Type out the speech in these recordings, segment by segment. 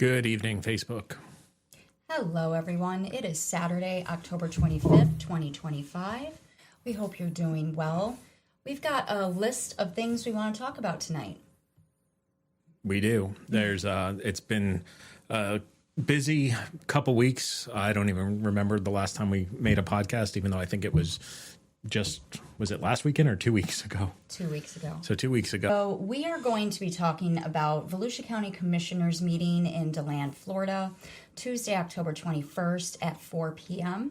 Good evening, Facebook. Hello, everyone. It is Saturday, October 25th, 2025. We hope you're doing well. We've got a list of things we want to talk about tonight. We do. It's been a busy couple weeks. I don't even remember the last time we made a podcast, even though I think it was it last weekend or 2 weeks ago? 2 weeks ago. So 2 weeks ago. So we are going to be talking about Volusia County Commissioners meeting in DeLand, Florida, Tuesday, October 21st at 4 p.m.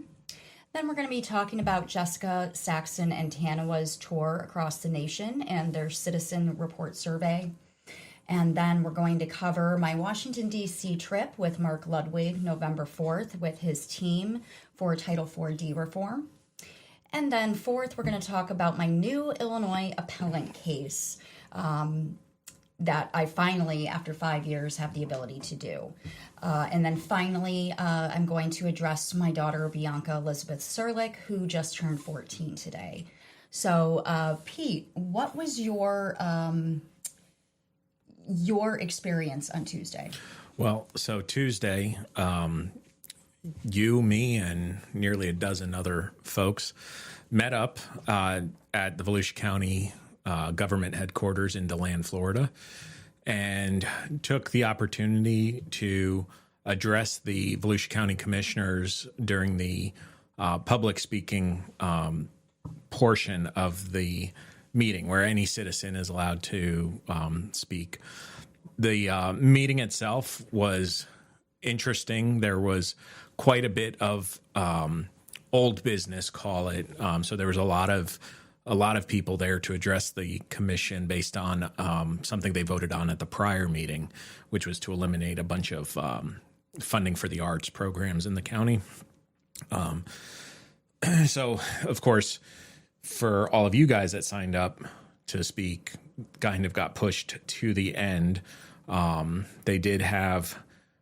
Then we're going to be talking about Jessica Saxton and Tanawah's tour across the nation and their citizen report survey. And then we're going to cover my Washington, D.C. trip with Mark Ludwig November 4th with his team for Title IV reform. And then fourth, we're going to talk about my new Illinois appellant case that I finally, after 5 years, have the ability to do. And then finally, I'm going to address my daughter, Bianca Elizabeth Serlick, who just turned 14 today. So, Pete, what was your experience on Tuesday? Well, so Tuesday, you, me, and nearly a dozen other folks met up at the Volusia County government headquarters in DeLand, Florida, and took the opportunity to address the Volusia County commissioners during the public speaking portion of the meeting, where any citizen is allowed to speak. The meeting itself was interesting. There was quite a bit of old business, call it. So there was a lot of people there to address the commission based on something they voted on at the prior meeting, which was to eliminate a bunch of funding for the arts programs in the county. So, of course, for all of you guys that signed up to speak, kind of got pushed to the end. They did have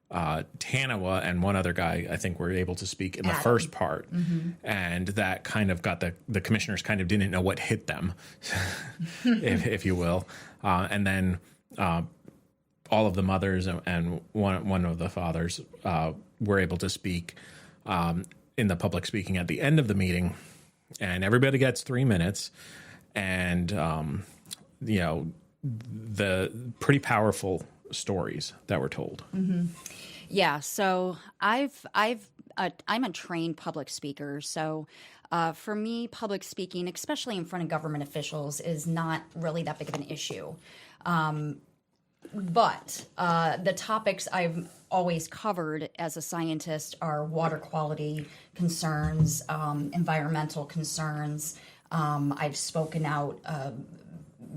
Tanawah and one other guy, I think, were able to speak in the first part. Mm-hmm. And that kind of got the commissioners kind of didn't know what hit them, if you will. And then all of the mothers and one of the fathers were able to speak in the public speaking at the end of the meeting. And everybody gets 3 minutes. And, the pretty powerful stories that were told. Mm-hmm. Yeah, so I'm a trained public speaker. So for me, public speaking, especially in front of government officials, is not really that big of an issue. But the topics I've always covered as a scientist are water quality concerns, environmental concerns. I've spoken out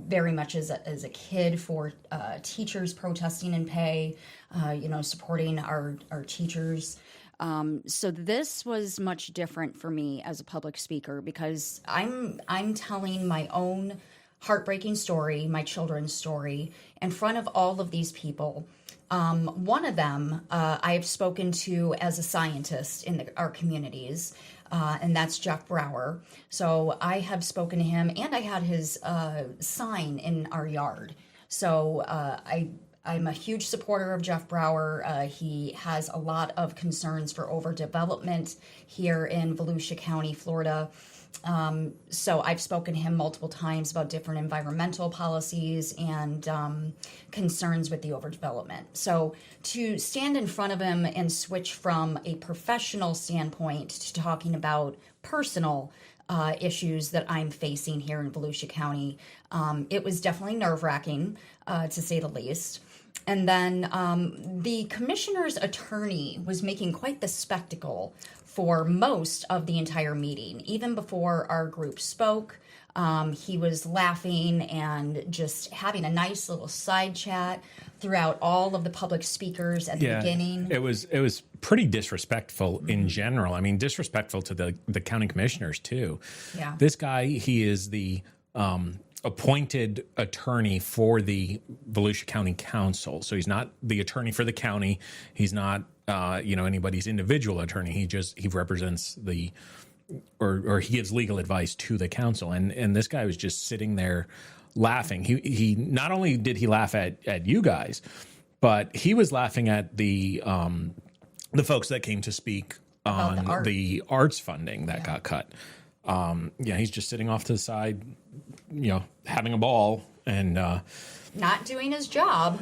very much as a kid for teachers protesting in pay, supporting our teachers. So this was much different for me as a public speaker because I'm telling my own heartbreaking story, my children's story, in front of all of these people. One of them I have spoken to as a scientist in our communities, and that's Jeff Brower. So I have spoken to him, and I had his sign in our yard. So I'm a huge supporter of Jeff Brower. He has a lot of concerns for overdevelopment here in Volusia County, Florida. So I've spoken to him multiple times about different environmental policies and concerns with the overdevelopment. So to stand in front of him and switch from a professional standpoint to talking about personal issues that I'm facing here in Volusia County, it was definitely nerve-wracking, to say the least. And then the commissioner's attorney was making quite the spectacle for most of the entire meeting. Even before our group spoke, he was laughing and just having a nice little side chat throughout all of the public speakers at the beginning. It was pretty disrespectful in general. I mean, disrespectful to the county commissioners too. Yeah. This guy, he is the appointed attorney for the Volusia County Council. So he's not the attorney for the county. He's not anybody's individual attorney. He represents or he gives legal advice to the council. And this guy was just sitting there laughing. He not only did he laugh at you guys, But he was laughing at the folks that came to speak About on the arts funding that got cut. He's just sitting off to the side, having a ball and not doing his job.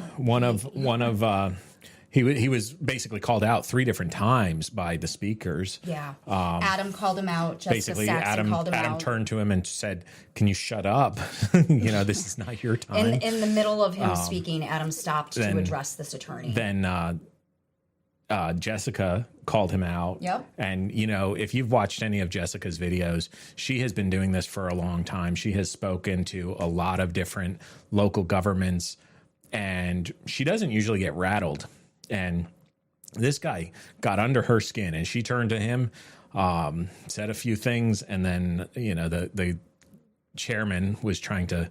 He was basically called out 3 different times by the speakers. Yeah. Adam called him out. Jessica Saxton called him out. Adam turned to him and said, "Can you shut up? This is not your time." In the middle of him speaking, Adam stopped to address this attorney. Then Jessica called him out. Yep. And, if you've watched any of Jessica's videos, she has been doing this for a long time. She has spoken to a lot of different local governments, and she doesn't usually get rattled. And this guy got under her skin, and she turned to him, said a few things, and then, the chairman was trying to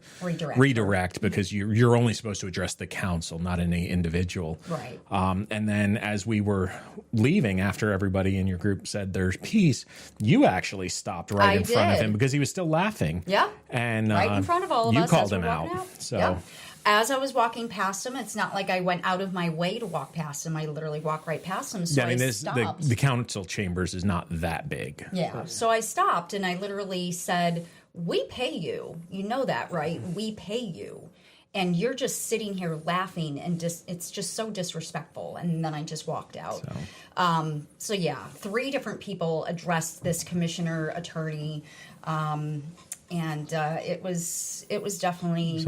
redirect because you're only supposed to address the council, not any individual. Right. And then as we were leaving, after everybody in your group said their piece, you actually stopped right in front of him because he was still laughing. Yeah. And right in front of all of us. You called him out. So. Yep. As I was walking past him, it's not like I went out of my way to walk past him. I literally walked right past him. So I stopped. The council chambers is not that big. Yeah. So I stopped and I literally said, "We pay you. You know that, right? We pay you. And you're just sitting here laughing and it's just so disrespectful." And then I just walked out. So 3 different people addressed this commissioner attorney. And it was definitely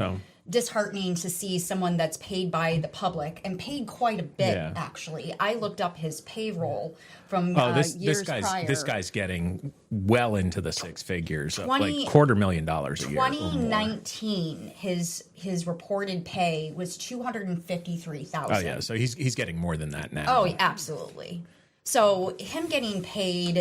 disheartening to see someone that's paid by the public and paid quite a bit, actually. I looked up his payroll from years prior. This guy's getting well into the 6 figures, like $250,000 a year. 2019, his reported pay was $253,000. Oh yeah, so he's getting more than that now. Oh, absolutely. So him getting paid,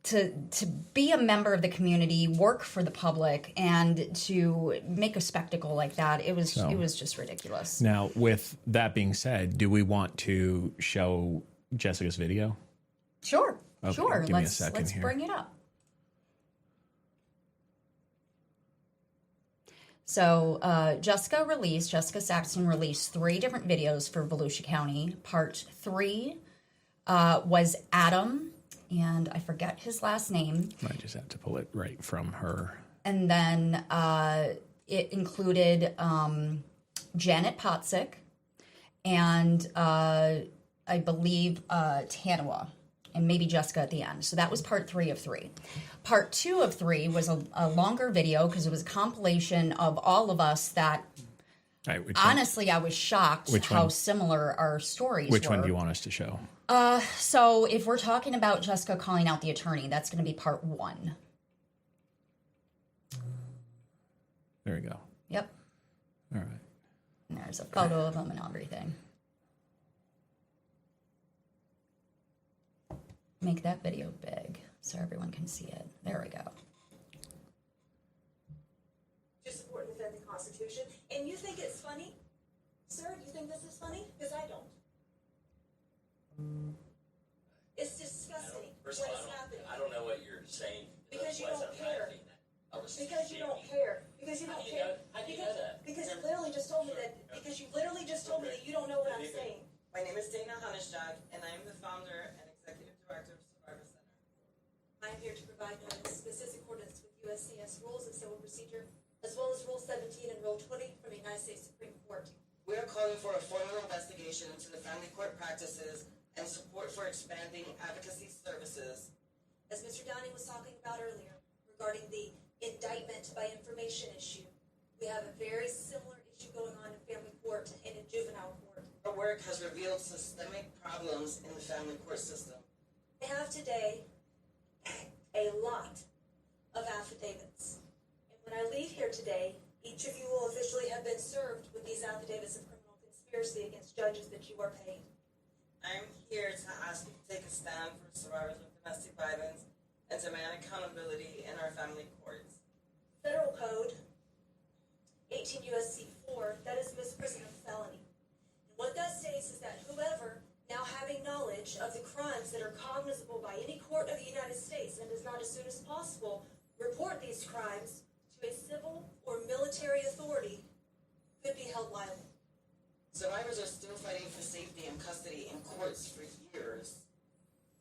to be a member of the community, work for the public, and to make a spectacle like that, it was just ridiculous. Now, with that being said, do we want to show Jessica's video? Sure, okay, sure. Give me a second Let's here. bring it up. So Jessica Saxton released 3 different videos for Volusia County. Part 3 was Adam, and I forget his last name. I just have to pull it right from her. And then it included Janet Pottsick and I believe Tanawah, and maybe Jessica at the end. So that was part 3 of 3. Part 2 of 3 was a longer video because it was a compilation of all of us that, honestly, I was shocked how similar our stories were. Which one do you want us to show? So if we're talking about Jessica calling out the attorney, that's going to be part 1. There we go. Yep. All right. And there's a photo of him and everything. Make that video big so everyone can see it. There we go. To support and defend the Constitution. And you think it's funny? Sir, you think this is funny? Because I don't. It's disgusting what is happening. I don't know what you're saying. Because you don't care. Because you don't care. Because you don't care. Because you literally just told me that. Because you literally just told me that you don't know what I'm saying. My name is Dana Hanishjag, and I am the founder and executive director of Survivor Center. I am here to provide notice. This is in accordance with USCS Rules of Civil Procedure, as well as Rule 17 and Rule 20 from the United States Supreme Court. We are calling for a formal investigation into the family court practices and support for expanding advocacy services. As Mr. Downing was talking about earlier, regarding the indictment by information issue, we have a very similar issue going on in family court and in juvenile court. Our work has revealed systemic problems in the family court system. We have today a lot of affidavits. And when I leave here today, each of you will officially have been served with these affidavits of criminal conspiracy against judges that you are paid. I am here to ask you to take a stand for survivors of domestic violence and demand accountability in our family courts. Federal Code 18 U.S.C. 4, that is misprision of felony. And what that states is that whoever, now having knowledge of the crimes that are cognizable by any court of the United States and does not as soon as possible report these crimes to a civil or military authority, could be held liable. Survivors are still fighting for safety and custody in courts for years,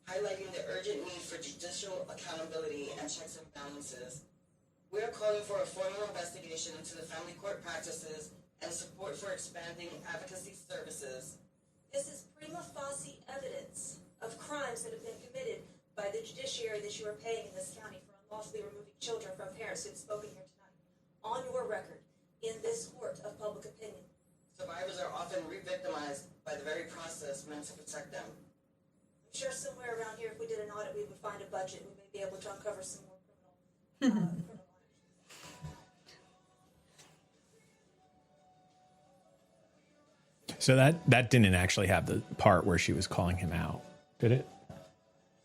highlighting the urgent need for judicial accountability and checks and balances. We are calling for a formal investigation into the family court practices and support for expanding advocacy services. This is prima facie evidence of crimes that have been committed by the judiciary that you are paying in this county for unlawfully removing children from parents who have spoken here tonight. On your record, in this court of public opinion. Survivors are often re-victimized by the very process meant to protect them. I'm sure somewhere around here, if we did an audit, we would find a budget. We may be able to uncover some more criminal actions. So that didn't actually have the part where she was calling him out, did it?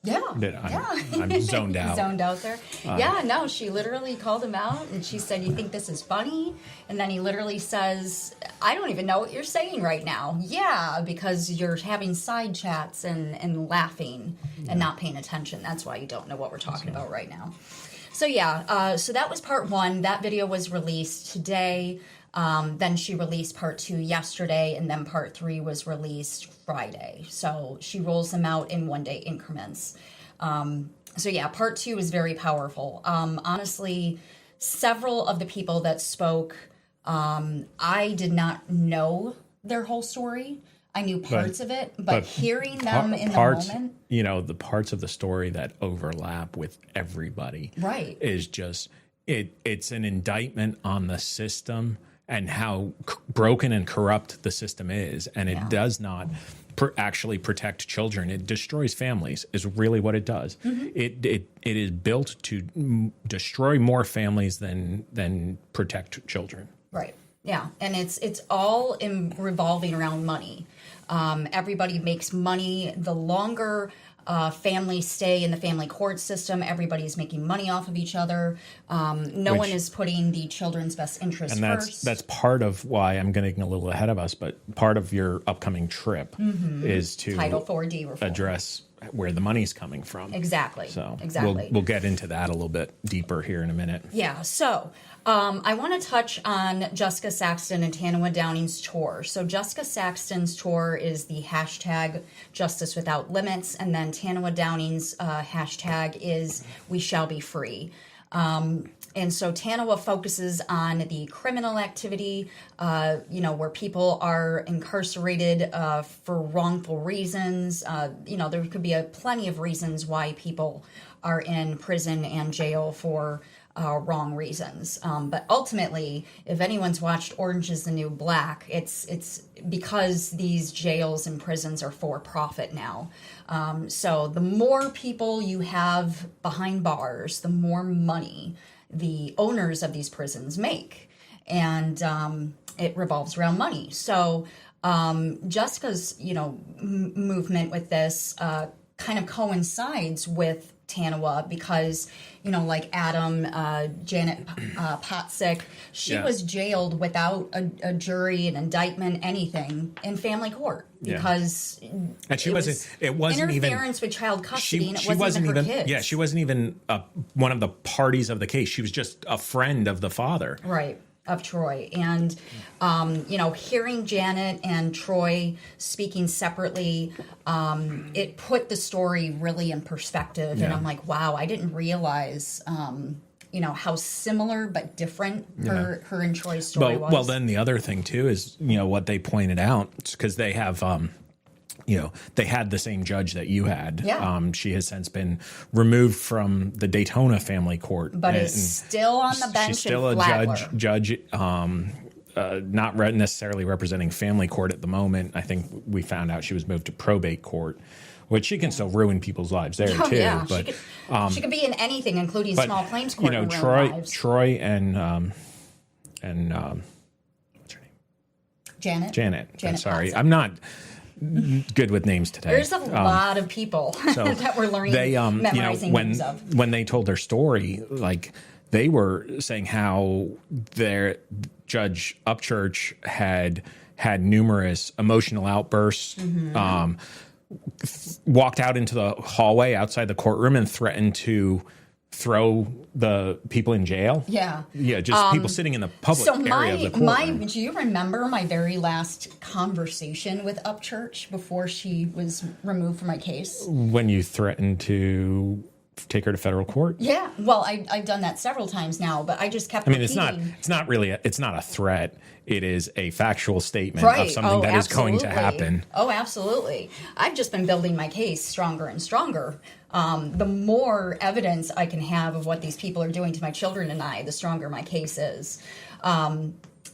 Yeah. I'm zoned out. Zoned out there. Yeah, no, she literally called him out and she said, "You think this is funny?" And then he literally says, "I don't even know what you're saying right now." Yeah, because you're having side chats and laughing and not paying attention. That's why you don't know what we're talking about right now. So yeah, so that was part one. That video was released today. Then she released part 2 yesterday, and then part 3 was released Friday. So she rolls them out in 1-day increments. So yeah, part 2 is very powerful. Honestly, several of the people that spoke, I did not know their whole story. I knew parts of it, but hearing them in the moment, you know, the parts of the story that overlap with everybody, right, is just it's an indictment on the system and how broken and corrupt the system is, and it does not actually protect children. It destroys families, is really what it does. Mm-hmm. It is built to destroy more families than protect children. Right. Yeah, and it's all revolving around money. Everybody makes money. The longer families stay in the family court system, everybody's making money off of each other. No one is putting the children's best interest first. That's part of why I'm getting a little ahead of us, but part of your upcoming trip is to Title 4D reform. Address where the money's coming from. Exactly. So exactly. We'll get into that a little bit deeper here in a minute. Yeah. So I want to touch on Jessica Saxton and Tanawah Downing's tour. So Jessica Saxton's tour is the hashtag Justice Without Limits, and then Tanawah Downing's hashtag is We Shall Be Free. And so Tanawah focuses on the criminal activity, where people are incarcerated for wrongful reasons. There could be plenty of reasons why people are in prison and jail for wrong reasons. But ultimately, if anyone's watched Orange is the New Black, it's because these jails and prisons are for profit now. So the more people you have behind bars, the more money the owners of these prisons make. And it revolves around money. So Jessica's, movement with this kind of coincides with Tanawah because, like Adam, Janet Pottsick, she was jailed without a jury, an indictment, anything in family court because and she wasn't interference with child custody, and it wasn't even her kids. Yeah, she wasn't even one of the parties of the case. She was just a friend of the father. Right. Of Troy. And, hearing Janet and Troy speaking separately, it put the story really in perspective. Yeah. And I'm like, wow, I didn't realize, how similar but different her and Troy's story was. Well, then the other thing, too, is, what they pointed out, because they have... they had the same judge that you had. Yeah. She has since been removed from the Daytona family court. But is still on the bench. She's still a judge, not necessarily representing family court at the moment. I think we found out she was moved to probate court, which she can still ruin people's lives there, too. Yeah. But she could be in anything, including small claims court. Troy and what's her name? Janet. Sorry. I'm not good with names today. There's a lot of people that we're learning, memorizing names of. When they told their story, like they were saying how their Judge Upchurch had numerous emotional outbursts, walked out into the hallway outside the courtroom and threatened to throw the people in jail. Yeah. Yeah, just people sitting in the public area of the courtroom. Do you remember my very last conversation with Upchurch before she was removed from my case? When you threatened to take her to federal court? Yeah. Well, I've done that several times now, but I just kept repeating. It's not a threat. It is a factual statement right. of something that is going to happen. Oh, absolutely. I've just been building my case stronger and stronger. The more evidence I can have of what these people are doing to my children and I, the stronger my case is.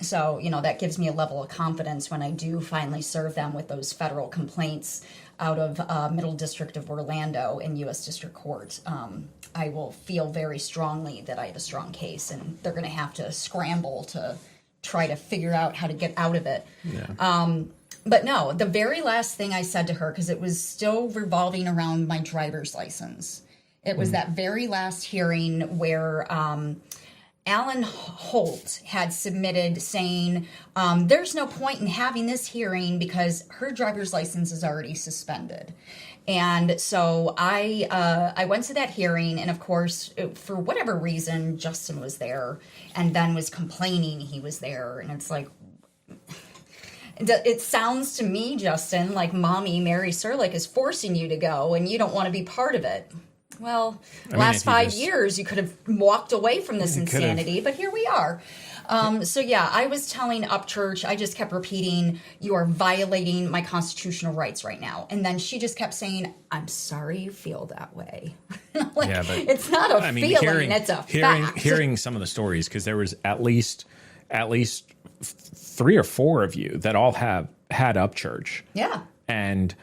So, that gives me a level of confidence when I do finally serve them with those federal complaints out of Middle District of Orlando in U.S. District Court. I will feel very strongly that I have a strong case, and they're going to have to scramble to try to figure out how to get out of it. Yeah. But no, the very last thing I said to her, because it was still revolving around my driver's license, it was that very last hearing where Alan Holt had submitted saying there's no point in having this hearing because her driver's license is already suspended. And so I went to that hearing, and of course, for whatever reason, Justin was there and then was complaining he was there. And it's like, it sounds to me, Justin, like Mommy Mary Serlick is forcing you to go and you don't want to be part of it. Well, last 5 years, you could have walked away from this insanity, but here we are. So, yeah, I was telling Upchurch, I just kept repeating, you are violating my constitutional rights right now. And then she just kept saying, I'm sorry you feel that way. But it's not a feeling, it's a fact. Hearing some of the stories, because there was at least 3 or 4 of you that all had Upchurch. Yeah. And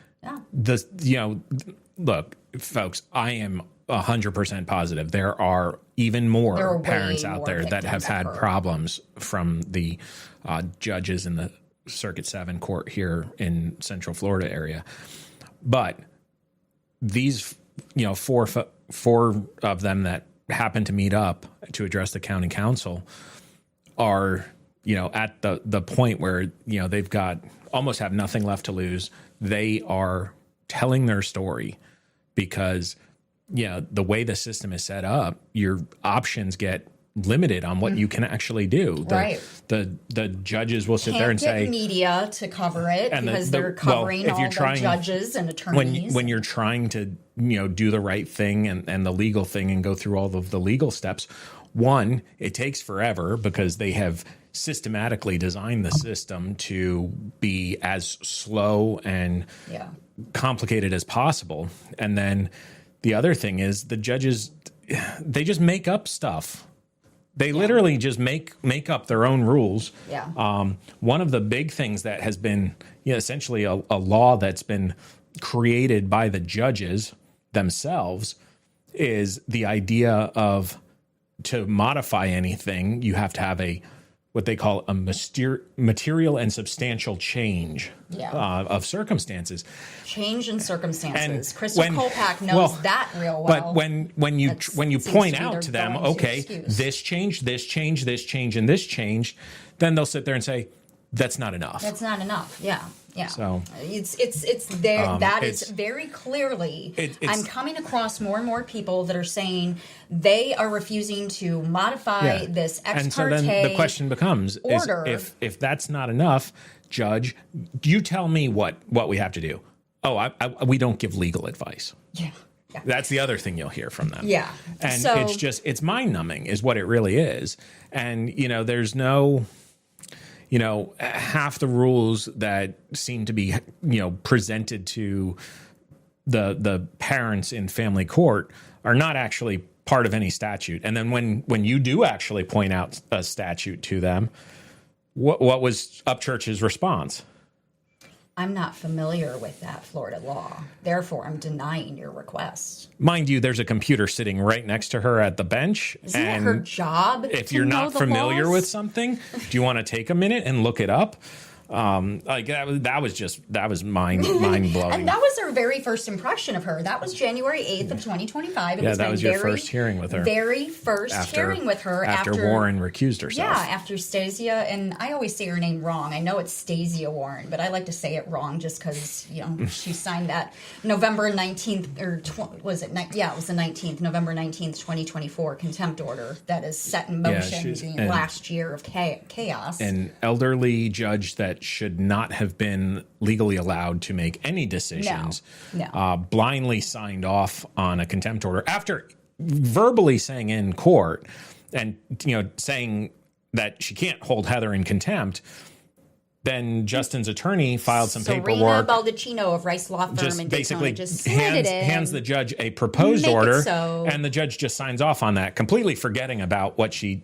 look, folks, I am 100% positive there are even more parents out there that have had problems from the judges in the Circuit 7 court here in Central Florida area. But these, 4 of them that happen to meet up to address the county council are, at the point where, they've got almost have nothing left to lose. They are telling their story because, the way the system is set up, your options get limited on what you can actually do. The judges will sit there and say media to cover it because they're covering all the judges and attorneys. When you're trying to do the right thing and the legal thing and go through all of the legal steps, one, it takes forever because they have systematically designed the system to be as slow and complicated as possible. And then the other thing is the judges, they just make up stuff. They literally just make up their own rules. Yeah. One of the big things that has been essentially a law that's been created by the judges themselves is the idea of, to modify anything, you have to have what they call a material and substantial change of circumstances. Change in circumstances. Crystal Kolpak knows that real well. But when you point out to them, okay, this changed, and this changed, then they'll sit there and say, that's not enough. That's not enough. Yeah. Yeah. So it's there. That is very clearly. I'm coming across more and more people that are saying they are refusing to modify this ex parte and so then the question becomes: order. If that's not enough, Judge, you tell me what we have to do. Oh, we don't give legal advice. Yeah. Yeah. That's the other thing you'll hear from them. Yeah. And it's mind numbing is what it really is. And there's no. Half the rules that seem to be, presented to the parents in family court are not actually part of any statute. And then when you do actually point out a statute to them, what was Upchurch's response? I'm not familiar with that Florida law. Therefore, I'm denying your request. Mind you, there's a computer sitting right next to her at the bench. Isn't it her job? If you're not familiar with something, do you want to take a minute and look it up? Like that was mind blowing. And that was her very first impression of her. That was January 8th of 2025. Yeah, that was your first hearing with her. Very first hearing with her after Warren recused herself. Yeah, after Stasia, and I always say her name wrong. I know it's Stasia Warren, but I like to say it wrong just because she signed that November 19th or was it? Yeah, it was the 19th, November 19th, 2024 contempt order that is set in motion the last year of chaos. An elderly judge that should not have been legally allowed to make any decisions, blindly signed off on a contempt order after verbally saying in court and saying that she can't hold Heather in contempt. Then Justin's attorney filed some paperwork. Baldacchino of Rice Law Firm just and basically just hands the judge a proposed order, and the judge just signs off on that, completely forgetting about what she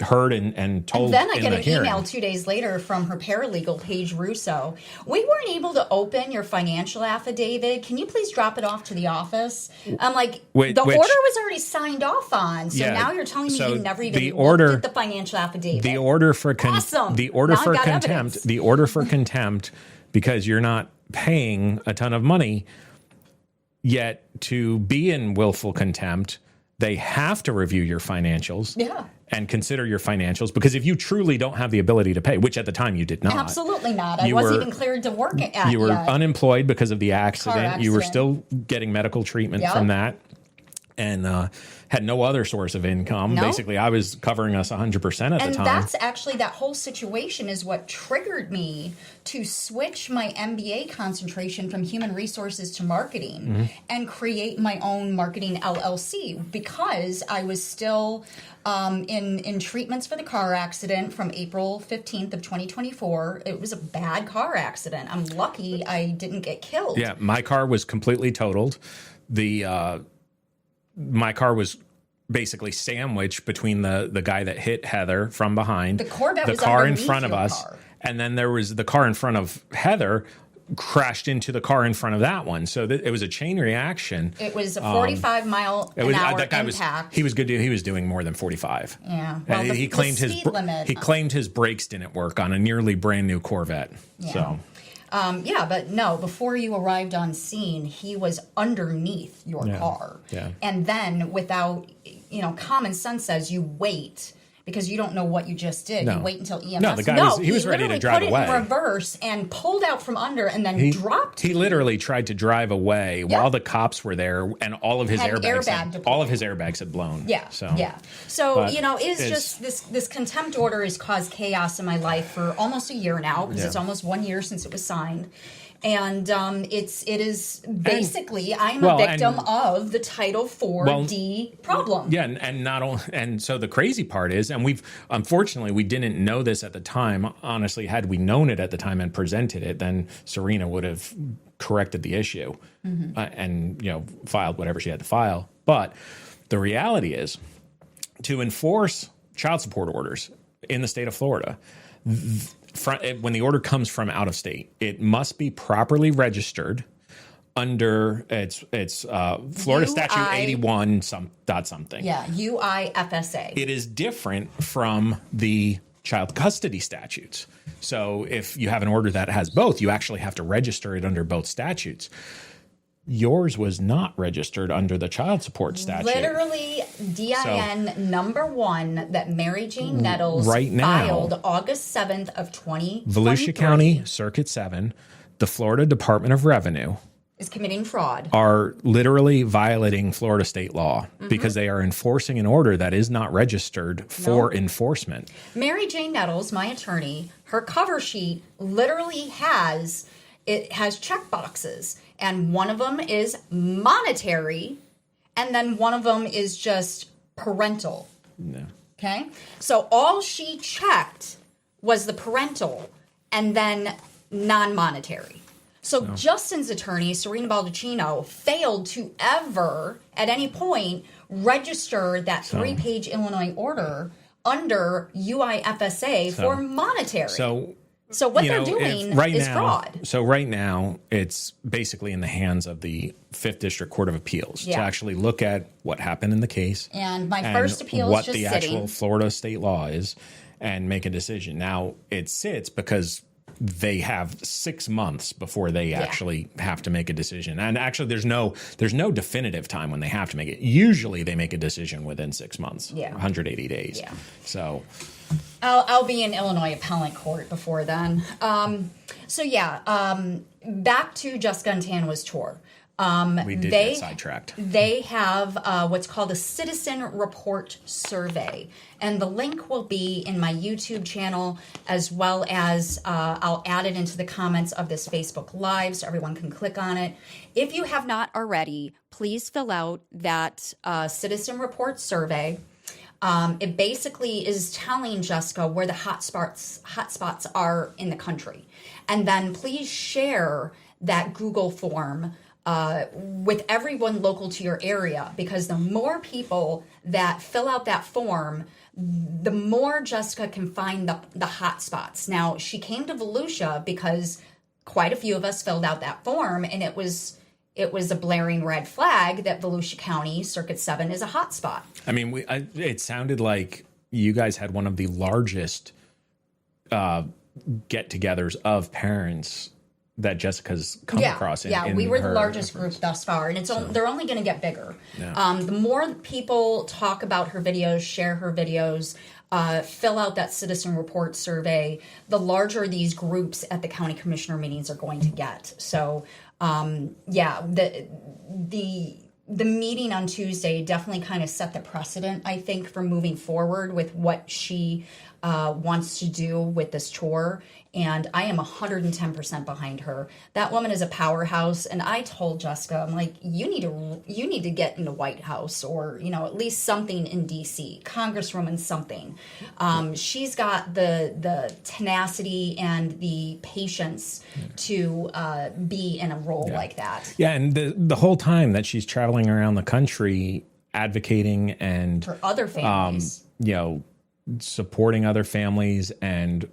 heard and told. And then I in get the an hearing. email 2 days later from her paralegal, Paige Russo. We weren't able to open your financial affidavit. Can you please drop it off to the office? I'm like, the order was already signed off on. So now you're telling me you never even looked at the financial affidavit. The order for awesome. The order now for contempt. The order for contempt, because you're not paying a ton of money. Yet to be in willful contempt, they have to review your financials. Yeah. And consider your financials, because if you truly don't have the ability to pay, which at the time you did not. Absolutely not. I wasn't even cleared to work at You were unemployed because of the accident. You were still getting medical treatment from that, and had no other source of income. No. Basically, I was covering us 100% at the time. And that's actually, that whole situation is what triggered me to switch my MBA concentration from human resources to marketing and create my own marketing LLC, because I was still in treatments for the car accident from April 15th of 2024. It was a bad car accident. I'm lucky I didn't get killed. Yeah, my car was completely totaled. My car was basically sandwiched between the guy that hit Heather from behind, the Corvette the was car in underneath front of us, and then there was the car in front of Heather crashed into the car in front of that one. So it was a chain reaction. It was a 45 mile an hour that guy impact. He was good. He was doing more than 45. Yeah, well, he claimed he claimed his brakes didn't work on a nearly brand new Corvette. Yeah. So. But no, before you arrived on scene, he was underneath your car. Yeah. And then without, common sense says you wait, because you don't know what you just did. No. You wait until EMS. No, the guy was ready to drive away. He put it in reverse and pulled out from under and then dropped. He literally tried to drive away while the cops were there, and all of his airbags had blown. Yeah. So it's just this contempt order has caused chaos in my life for almost a year now, because it's almost 1 year since it was signed. And it is basically I'm a victim of the Title IV-D problem. Yeah, and not only, and so the crazy part is, and unfortunately we didn't know this at the time. Honestly, had we known it at the time and presented it, then Serena would have corrected the issue and filed whatever she had to file. But the reality is, to enforce child support orders in the state of Florida, when the order comes from out of state, it must be properly registered under it's Florida Statute 81 something. Yeah, UIFSA. It is different from the child custody statutes. So if you have an order that has both, you actually have to register it under both statutes. Yours was not registered under the child support statute. Literally, DIN number 1 that Mary Jane Nettles filed August 7th of 2023. Volusia County Circuit 7, the Florida Department of Revenue is committing fraud. Are literally violating Florida state law because they are enforcing an order that is not registered for enforcement. Mary Jane Nettles, my attorney, her cover sheet literally has check boxes. And one of them is monetary, and then one of them is just parental. No. Okay? So all she checked was the parental and then non-monetary. So Justin's attorney, Serena Baldacino, failed to ever, at any point, register that 3-page Illinois order under UIFSA for monetary. So what they're doing is fraud. So right now, it's basically in the hands of the 5th District Court of Appeals to actually look at what happened in the case. And my first appeal is just what the actual Florida state law is, and make a decision. Now, it sits because they have 6 months before they actually have to make a decision. And actually, there's no definitive time when they have to make it. Usually, they make a decision within 6 months, 180 days. Yeah. So I'll be in Illinois appellate court before then. Back to Jessica and Tanawah's tour. We did get sidetracked. They have what's called a citizen report survey. And the link will be in my YouTube channel, as well as I'll add it into the comments of this Facebook Live so everyone can click on it. If you have not already, please fill out that citizen report survey. It basically is telling Jessica where the hotspots are in the country. And then please share that Google form with everyone local to your area, because the more people that fill out that form, the more Jessica can find the hot spots. Now, she came to Volusia because quite a few of us filled out that form, and it was a blaring red flag that Volusia County Circuit 7 is a hot spot. I mean, it sounded like you guys had one of the largest get-togethers of parents that Jessica's come across. We were the largest group thus far, and they're only going to get bigger. Yeah. The more people talk about her videos, share her videos, fill out that citizen report survey, the larger these groups at the county commissioner meetings are going to get. So, the meeting on Tuesday definitely kind of set the precedent, I think, for moving forward with what she wants to do with this tour. And I am 110% behind her. That woman is a powerhouse. And I told Jessica, I'm like, you need to get in the White House, or, at least something in DC, congresswoman something. She's got the tenacity and the patience to be in a role like that. Yeah, and the whole time that she's traveling around the country advocating and for other families, supporting other families and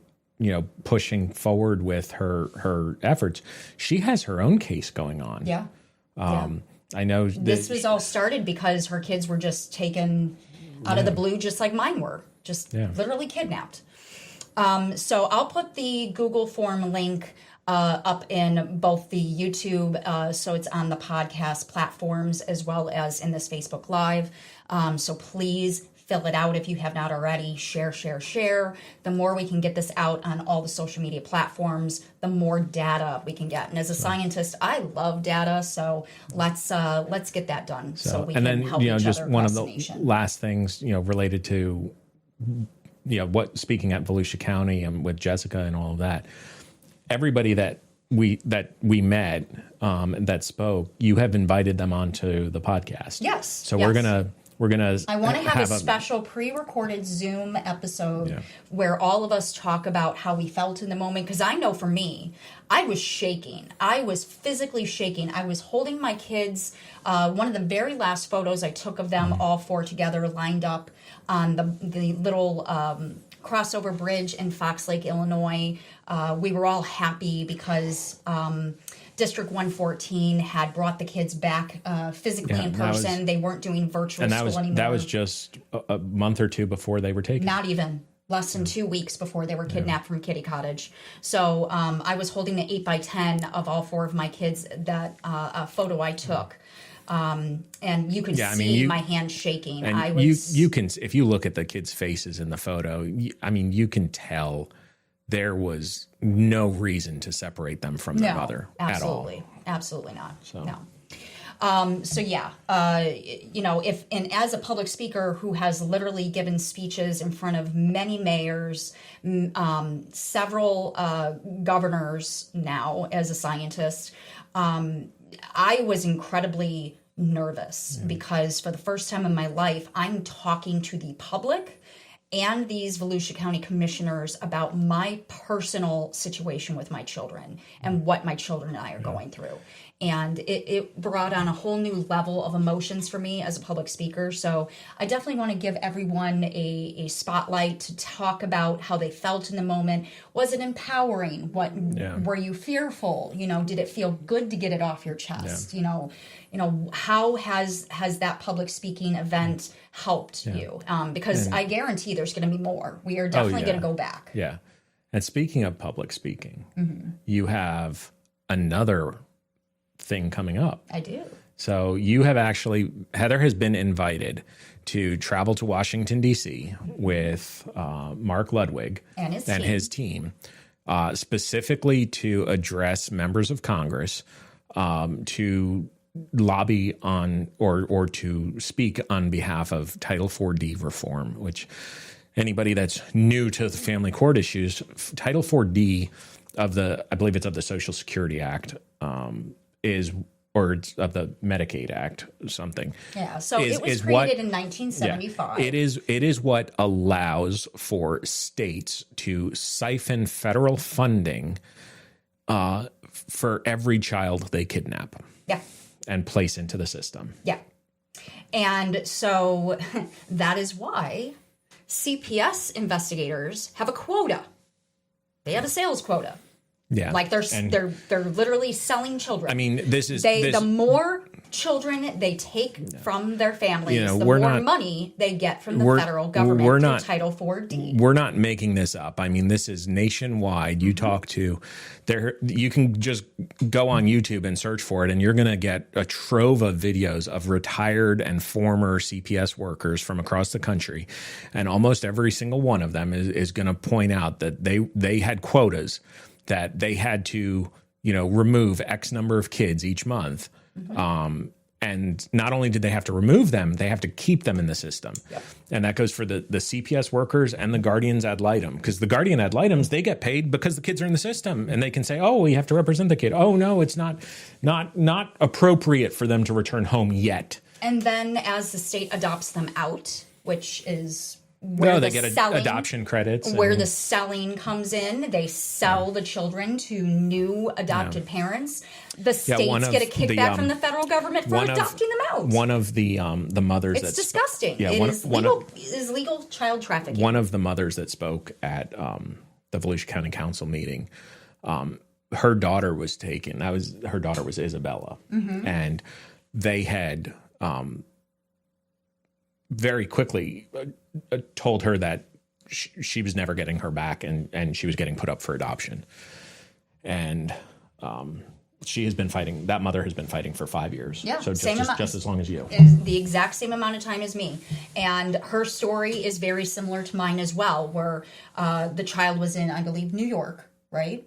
pushing forward with her efforts. She has her own case going on. Yeah. I know this was all started because her kids were just taken out of the blue, just like mine were, just literally kidnapped. So I'll put the Google form link up in both the YouTube, so it's on the podcast platforms, as well as in this Facebook Live. So please fill it out if you have not already. Share. The more we can get this out on all the social media platforms, the more data we can get. And as a scientist, I love data, so let's get that done so we can help each just other one across of the the nation. last things related to speaking at Volusia County and with Jessica and all of that. Everybody that we met that spoke, you have invited them onto the podcast. Yes. So we're gonna. I want to have a special pre-recorded Zoom episode where all of us talk about how we felt in the moment. Because I know for me, I was shaking. I was physically shaking. I was holding my kids. One of the very last photos I took of them, all four together, lined up on the little crossover bridge in Fox Lake, Illinois. We were all happy because District 114 had brought the kids back physically in person. They weren't doing virtual school anymore. That was just a month or two before they were taken. Not even. Less than 2 weeks before they were kidnapped from Kitty Cottage. So I was holding the 8x10 of all four of my kids, that photo I took. And you could see my hand shaking. And you can, if you look at the kids' faces in the photo, you can tell there was no reason to separate them from their mother at all. Absolutely not. So. No. As a public speaker who has literally given speeches in front of many mayors, several governors now as a scientist, I was incredibly nervous because for the first time in my life, I'm talking to the public and these Volusia County commissioners about my personal situation with my children and what my children and I are going through. And it brought on a whole new level of emotions for me as a public speaker. So I definitely want to give everyone a spotlight to talk about how they felt in the moment. Was it empowering? Were you fearful? Did it feel good to get it off your chest? How has that public speaking event helped you? Because I guarantee there's going to be more. We are definitely going to go back. Yeah. And speaking of public speaking, you have another thing coming up. I do. So you have actually, Heather has been invited to travel to Washington, D.C. with Mark Ludwig and his team, specifically to address members of Congress to lobby on or to speak on behalf of Title IV-D reform, which anybody that's new to the family court issues, Title IV-D of I believe it's of the Social Security Act, or it's of the Medicaid Act, something. Yeah, so it was created in 1975. Yeah, it is what allows for states to siphon federal funding for every child they kidnap. Yeah. And place into the system. Yeah. And so that is why CPS investigators have a quota. They have a sales quota. Yeah. Like they're literally selling children. I mean, the more children they take from their families, the more money they get from the federal government through Title IV-D. We're not making this up. I mean, this is nationwide. You talk to you can just go on YouTube and search for it, and you're going to get a trove of videos of retired and former CPS workers from across the country, and almost every single one of them is going to point out that they had quotas that they had to remove X number of kids each month. And not only did they have to remove them, they have to keep them in the system. Yep. And that goes for the CPS workers and the guardians ad litem, because the guardian ad litems, they get paid because the kids are in the system, and they can say, oh, we have to represent the kid. Oh, no, it's not appropriate for them to return home yet. And then as the state adopts them out, which is they get adoption credits. Where the selling comes in, they sell the children to new adopted parents. The states get a kickback from the federal government for adopting them out. One of the mothers it's disgusting. Yeah, it is legal child trafficking. One of the mothers that spoke at the Volusia County Council meeting, her daughter was taken. Her daughter was Isabella, and they had very quickly told her that she was never getting her back, and she was getting put up for adoption. And she has been fighting. That mother has been fighting for 5 years. Yeah, so just as long as you. Is the exact same amount of time as me. And her story is very similar to mine as well, where the child was in, I believe, New York, right?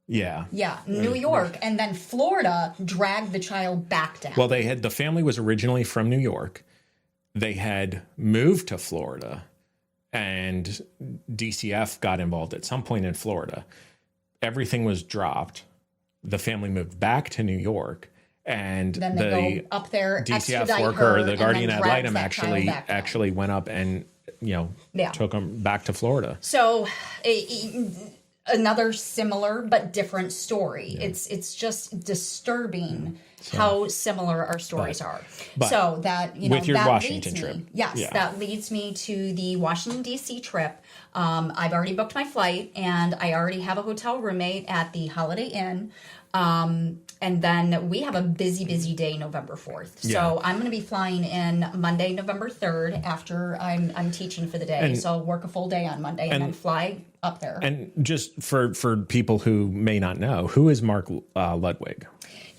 Yeah. Yeah, New York. And then Florida dragged the child back down. Well, the family was originally from New York. They had moved to Florida, and DCF got involved at some point in Florida. Everything was dropped. The family moved back to New York, and then they go up there, DCF worker, the guardian ad litem, actually went up and took them back to Florida. So another similar but different story. Yeah. It's just disturbing. How similar our stories are. So that with your Washington trip, that leads me to the Washington D.C. trip. I've already booked my flight, and I already have a hotel roommate at the Holiday Inn. And then we have a busy day November 4th. So I'm going to be flying in Monday, November 3rd after I'm teaching for the day. So I'll work a full day on Monday and then fly up there. And just for people who may not know, who is Mark Ludwig?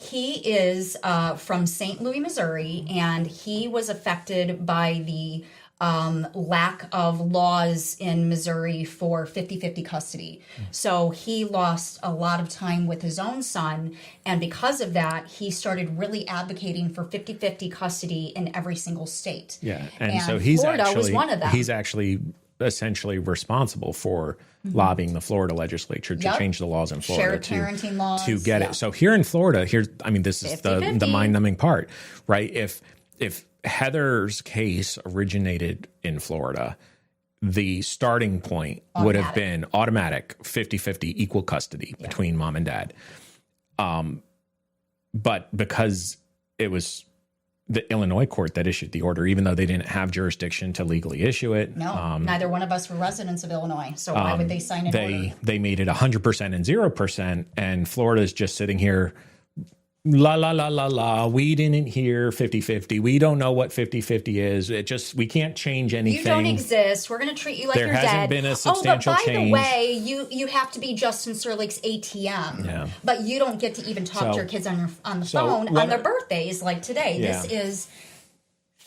He is from St. Louis, Missouri, and he was affected by the lack of laws in Missouri for 50-50 custody. So he lost a lot of time with his own son, and because of that, he started really advocating for 50-50 custody in every single state. Yeah, and so he's Florida actually was one of them. He's actually essentially responsible for lobbying the Florida legislature to change the laws in Florida shared parenting laws to get it. So here in Florida, this is the mind-numbing part, right? If Heather's case originated in Florida, the starting point would have been automatic 50-50 equal custody between mom and dad. But because it was the Illinois court that issued the order, even though they didn't have jurisdiction to legally issue it. No, neither one of us were residents of Illinois, so why would they sign an order? They made it 100% and 0%, and Florida is just sitting here, la, la, la, la, la. We didn't hear 50-50. We don't know what 50-50 is. We can't change anything. You don't exist. We're going to treat you like There you're dead. hasn't been a substantial but by change. the way, you have to be Justin Serlick's ATM. Yeah. But you don't get to even talk to your kids on the phone on their birthdays like today. Yeah. This is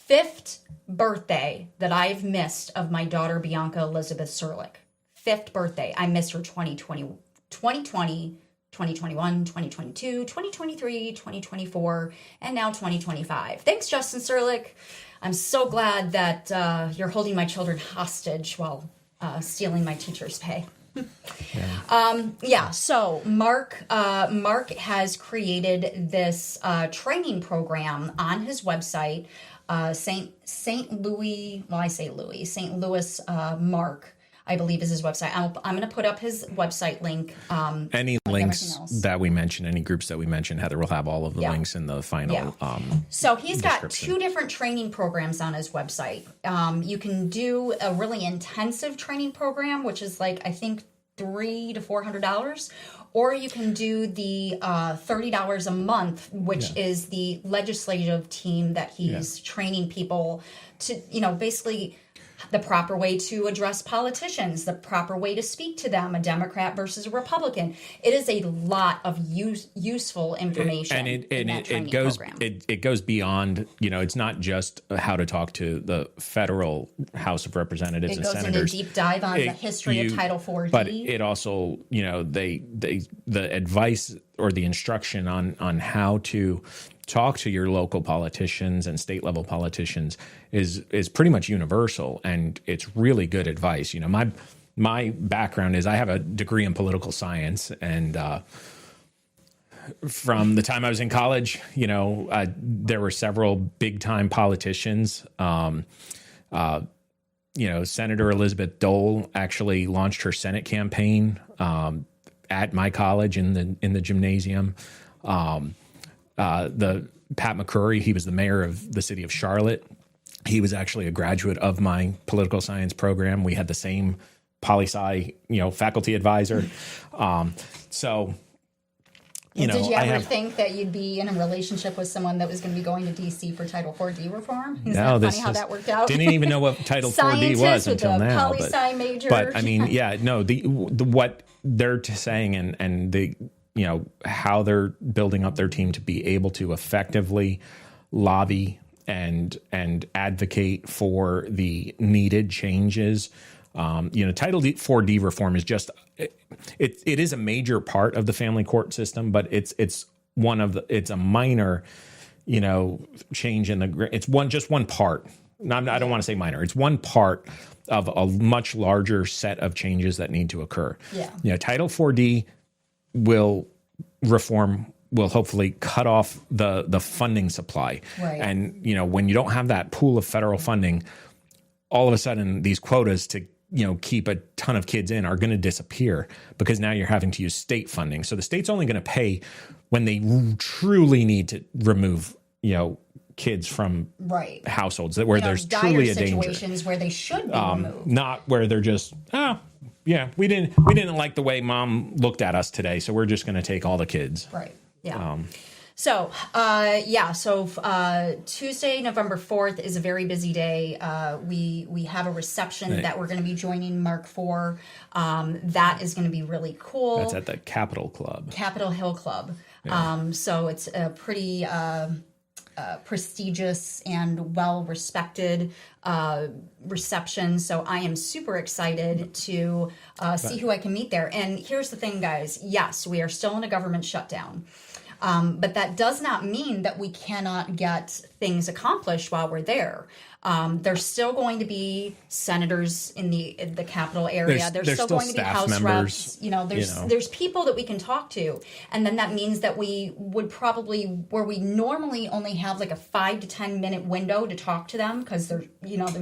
5th birthday that I've missed of my daughter Bianca Elizabeth Serlick. 5th birthday. I missed her 2020, 2021, 2022, 2023, 2024, and now 2025. Thanks, Justin Serlick. I'm so glad that you're holding my children hostage while stealing my teacher's pay. So Mark has created this training program on his website, St. Louis Mark, I believe is his website. I'm going to put up his website link. Any links that we mention, any groups that we mention, Heather will have all of the links in the final. So he's got 2 different training programs on his website. You can do a really intensive training program, which is like, I think, $300 to $400, or you can do the $30 a month, which is the legislative team that he's training people to, basically the proper way to address politicians, the proper way to speak to them, a Democrat versus a Republican. It is a lot of useful information. It goes beyond, it's not just how to talk to the federal House of Representatives and Senators. It goes into a deep dive on the history of Title 4D. But it also, the advice or the instruction on how to talk to your local politicians and state level politicians is pretty much universal, and it's really good advice. My background is I have a degree in political science, and from the time I was in college, there were several big time politicians. Senator Elizabeth Dole actually launched her Senate campaign at my college in the gymnasium. The Pat McCrory, he was the mayor of the city of Charlotte. He was actually a graduate of my political science program. We had the same poli-sci, faculty advisor. Did you ever think that you'd be in a relationship with someone that was going to be going to D.C. for Title 4D reform? Isn't that funny how that worked out? Didn't even know what Title 4D was until now. Poli-sci major. But I mean, the what they're saying and the how they're building up their team to be able to effectively lobby and advocate for the needed changes. Title 4D reform is just it is a major part of the family court system, but it's a minor change in it's one part. I don't want to say minor. It's one part of a much larger set of changes that need to occur. Title 4D will hopefully cut off the funding supply. Right. And, when you don't have that pool of federal funding, all of a sudden these quotas to, keep a ton of kids in are going to disappear because now you're having to use state funding. So the state's only going to pay when they truly need to remove, kids from households where there's truly a danger. Situations where they should be removed. Not where they're just, we didn't like the way mom looked at us today, so we're just going to take all the kids. Right. Yeah. So Tuesday, November 4th is a very busy day. We have a reception that we're going to be joining Mark for. That is going to be really cool. That's at the Capitol Hill Club. Yeah. So it's a pretty prestigious and well-respected reception. So I am super excited to see who I can meet there. And here's the thing, guys. Yes, we are still in a government shutdown. But that does not mean that we cannot get things accomplished while we're there. There's still going to be senators in the Capitol area. There's still going to be House reps. There's people that we can talk to. And then that means that we would probably, where we normally only have like a 5 to 10 minute window to talk to them because they're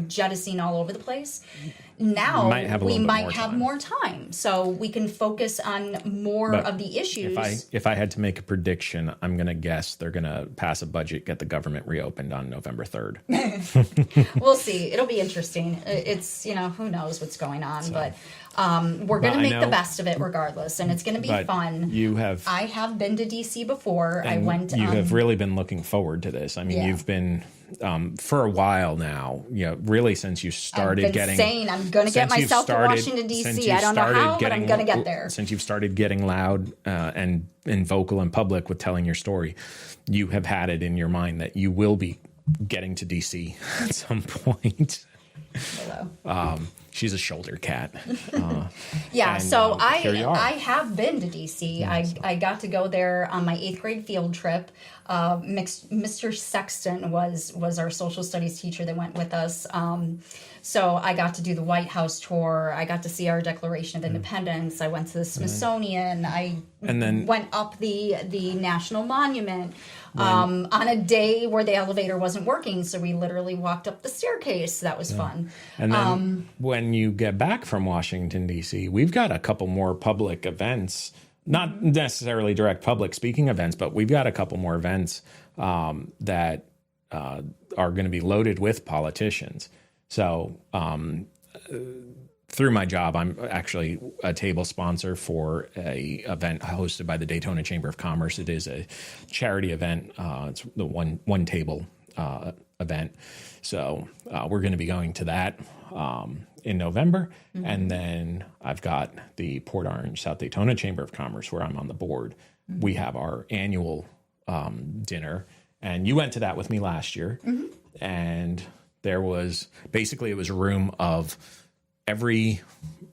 jettisoning all over the place. now might have a we little bit might more have time. more time, so we can focus on more But of the issues. If I had to make a prediction, I'm going to guess they're going to pass a budget, get the government reopened on November 3rd. We'll see. It'll be interesting. It's, who knows what's going on, but we're going to make the best of it regardless, and it's going to be fun. I have been to DC before. I went. You have really been looking forward to this. I mean, you've been for a while now. Really since you started saying I'm going to get myself to Washington DC. I don't know how, but I'm going to get there. Since you've started getting loud and vocal in public with telling your story, you have had it in your mind that you will be getting to DC at some point. Hello. She's a shoulder cat. So here you are. I have been to DC. I got to go there on my 8th grade field trip. Mr. Sexton was our social studies teacher that went with us. So I got to do the White House tour. I got to see our Declaration of Independence. I went to the Smithsonian. I went up the National Monument on a day where the elevator wasn't working. So we literally walked up the staircase. That was fun. And then when you get back from Washington, D.C., we've got a couple more public events, not necessarily direct public speaking events, but we've got a couple more events that are going to be loaded with politicians. So through my job, I'm actually a table sponsor for a event hosted by the Daytona Chamber of Commerce. It is a charity event. It's the one table event. So we're going to be going to that in November. Mm-hmm. And then I've got the Port Orange South Daytona Chamber of Commerce where I'm on the board. Mm-hmm. We have our annual dinner. And you went to that with me last year. Mm-hmm. And there was basically, it was a room of every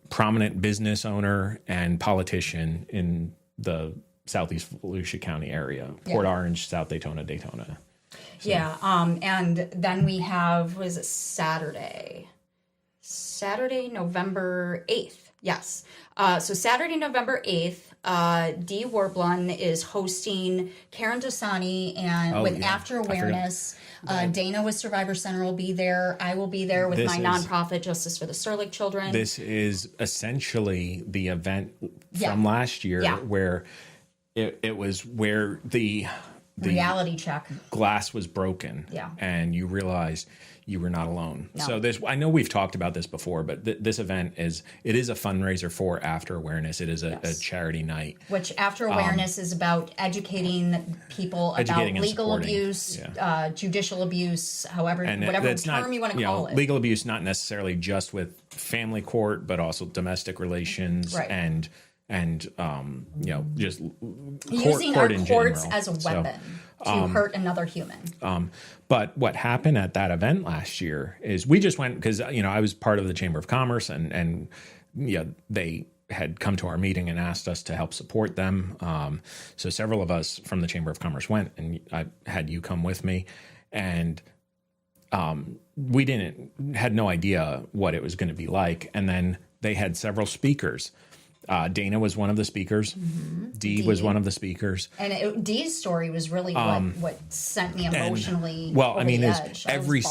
prominent business owner and politician in the Southeast Volusia County area, Port Orange, South Daytona, Daytona. So. Yeah. And then we have, was it Saturday, November 8th. Yes. So Saturday, November 8th, Dee Warblun is hosting Karen Dasani and After Awareness. Dana with Survivor Center will be there. I will be there with my nonprofit, Justice for the Serlick Children. This is essentially the event from last year where it was where the reality check glass was broken. Yeah. And you realized you were not alone. No. So I know we've talked about this before, but this event is a fundraiser for After Awareness. It is a charity night. Which After Awareness is about educating people about legal abuse, judicial abuse, whatever term you want to call it. Legal abuse, not necessarily just with family court, but also domestic relations and just using court our in courts general. as a weapon to hurt another human. But what happened at that event last year is we just went because I was part of the Chamber of Commerce and they had come to our meeting and asked us to help support them. So several of us from the Chamber of Commerce went, and I had you come with me, and we had no idea what it was going to be like. And then they had several speakers. Dana was one of the speakers. Mm-hmm. Dee was one of the speakers. And Dee's story was really what sent me emotionally over the edge. Every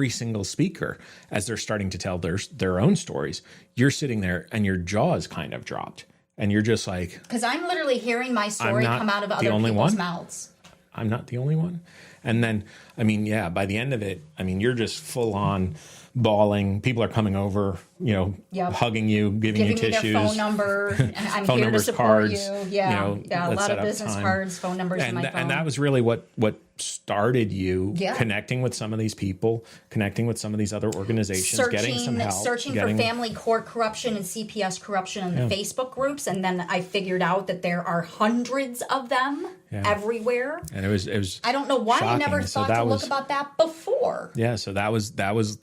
single speaker, as they're starting to tell their own stories, you're sitting there and your jaw is kind of dropped. And you're just like... Because I'm literally hearing my story come out of other people's mouths. I'm not the only one. And then, by the end of it, you're just full on bawling. People are coming over, hugging you, giving you tissues. Me their phone number. I'm phone here numbers, to support cards, you. Yeah, a lot of business cards, phone numbers in my phone. And that was really what started you connecting with some of these people, connecting with some of these other organizations, getting some help. Searching for family court corruption and CPS corruption in the Facebook groups. And then I figured out that there are hundreds of them everywhere. And it was I don't know why shocking. I never thought to look about that before. Yeah, so that was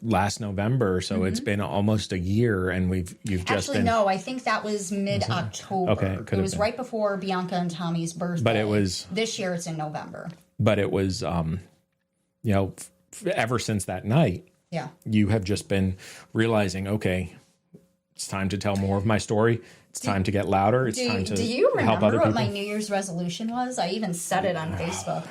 last November. So it's been almost a year, and you've just been... no, I think that was mid-October. Okay, it was right before Bianca and Tommy's birthday. But it was... This year it's in November. But it was, ever since that night, you have just been realizing, okay, it's time to tell more of my story. It's time to get louder. It's time to help other people. Do you remember what my New Year's resolution was? I even said it on Facebook.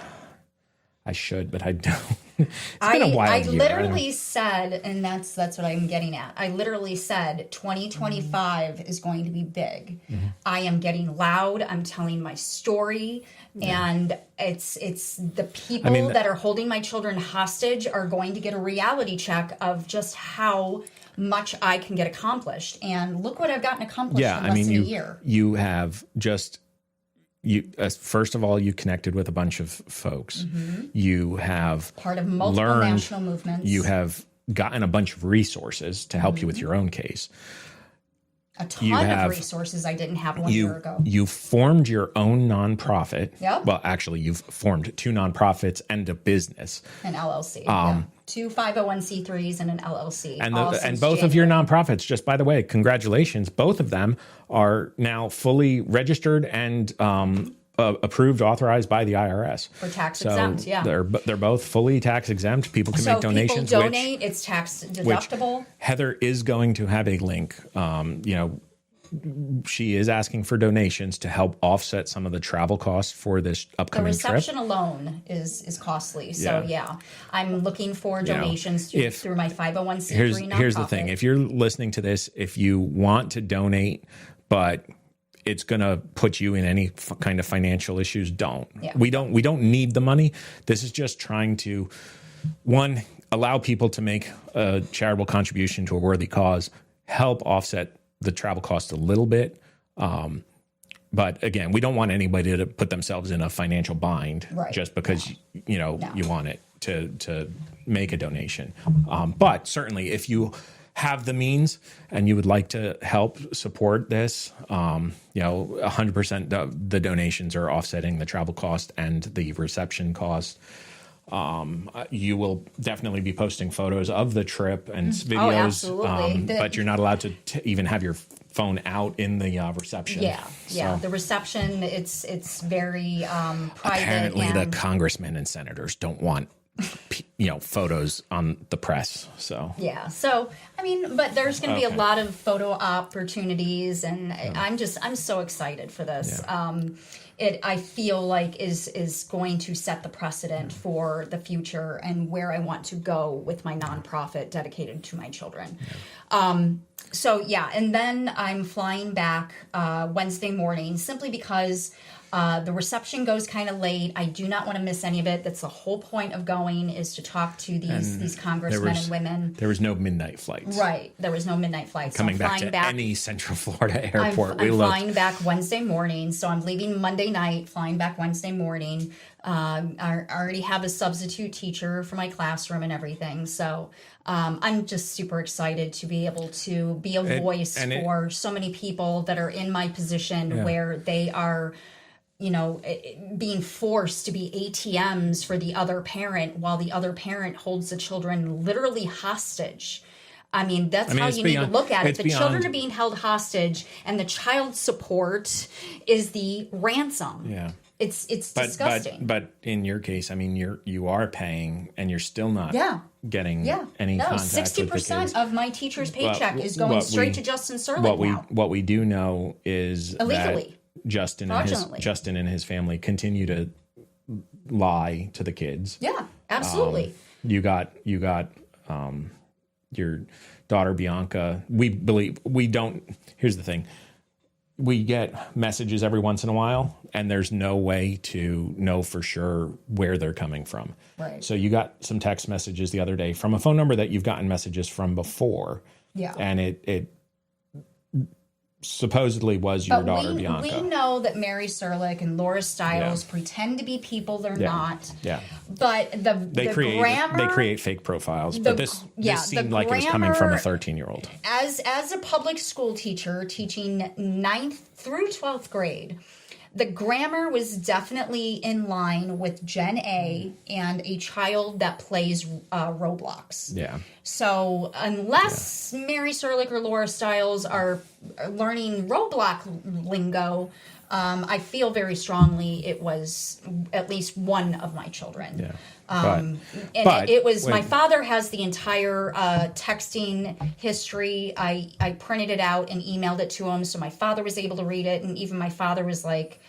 I should, but I don't. been a wild I year. literally said, and that's what I'm getting at. I literally said 2025 is going to be big. Mm-hmm. I am getting loud. I'm telling my story, and it's the people that are holding my children hostage are going to get a reality check of just how much I can get accomplished. And look what I've gotten accomplished in less than a year. You have just first of all, you connected with a bunch of folks. Mm-hmm. You have Part of multiple national movements. You have gotten a bunch of resources to help you with your own case. A ton of resources I didn't have 1 year ago. You formed your own nonprofit. Yep. Well, actually, you've formed 2 nonprofits and a business. An LLC. 2 501c3s and an LLC. And both of your nonprofits, just by the way, congratulations. Both of them are now fully registered and approved, authorized by the IRS. For tax exempt, yeah. They're both fully tax exempt. People can make donations. People donate, it's tax deductible. Heather is going to have a link. She is asking for donations to help offset some of the travel costs for this upcoming trip. The reception alone is costly. So yeah, I'm looking for donations through my 501c3 nonprofit. Here's the thing. If you're listening to this, if you want to donate, but it's going to put you in any kind of financial issues, don't. Yeah. We don't need the money. This is just trying to, one, allow people to make a charitable contribution to a worthy cause, help offset the travel cost a little bit. But again, we don't want anybody to put themselves in a financial bind just because, you want it to make a donation. But certainly if you have the means and you would like to help support this, 100% the donations are offsetting the travel cost and the reception cost. You will definitely be posting photos of the trip and videos. Oh, absolutely. But you're not allowed to even have your phone out in the reception. Yeah. The reception, it's very private. Apparently, the congressmen and senators don't want photos on the press. So but there's going to be a lot of photo opportunities, and I'm so excited for this. I feel like is going to set the precedent for the future and where I want to go with my nonprofit dedicated to my children. And then I'm flying back Wednesday morning simply because the reception goes kind of late. I do not want to miss any of it. That's the whole point of going, is to talk to these congressmen and women. There was no midnight flights. Right. There was no midnight flights. Coming back to any Central Florida airport. I'm flying back Wednesday morning. So I'm leaving Monday night, flying back Wednesday morning. I already have a substitute teacher for my classroom and everything. So I'm just super excited to be able to be a voice for so many people that are in my position where they are being forced to be ATMs for the other parent while the other parent holds the children literally hostage. I mean, how you need to look at it. The children are being held hostage, and the child support is the ransom. Yeah. It's disgusting. But in your case, I mean, you are paying, and you're still not getting any contact 60% with the kids. of my teacher's paycheck is going straight to Justin Serlick now. What we do know is illegally. That Justin and his family continue to lie to the kids. Yeah, absolutely. You got your daughter Bianca. Here's the thing. We get messages every once in a while, and there's no way to know for sure where they're coming from. Right. So you got some text messages the other day from a phone number that you've gotten messages from before. Yeah. And it supposedly was your daughter Bianca. We know that Mary Serlick and Laura Stiles pretend to be people they're not. Yeah. But they create fake profiles. But this seemed like it was coming from a 13-year-old. As a public school teacher teaching 9th through 12th grade, the grammar was definitely in line with Gen A and a child that plays Roblox. Yeah. So unless Mary Serlick or Laura Stiles are learning Roblox lingo, I feel very strongly it was at least one of my children. Yeah. My father has the entire texting history. I printed it out and emailed it to him, so my father was able to read it, and even my father was like,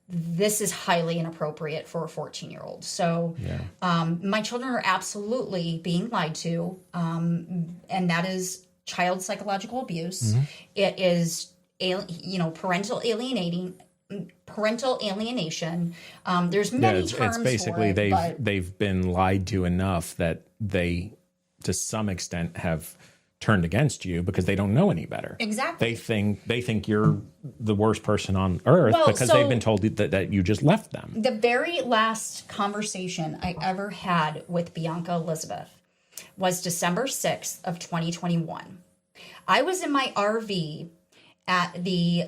this is highly inappropriate for a 14-year-old. So my children are absolutely being lied to, and that is child psychological abuse. It is, parental alienation. There's many terms it's basically for it, they've been lied to enough that they, to some extent, have turned against you because they don't know any better. Exactly. They think you're the worst person on earth because they've been told that you just left them. The very last conversation I ever had with Bianca Elizabeth was December 6th of 2021. I was in my RV at the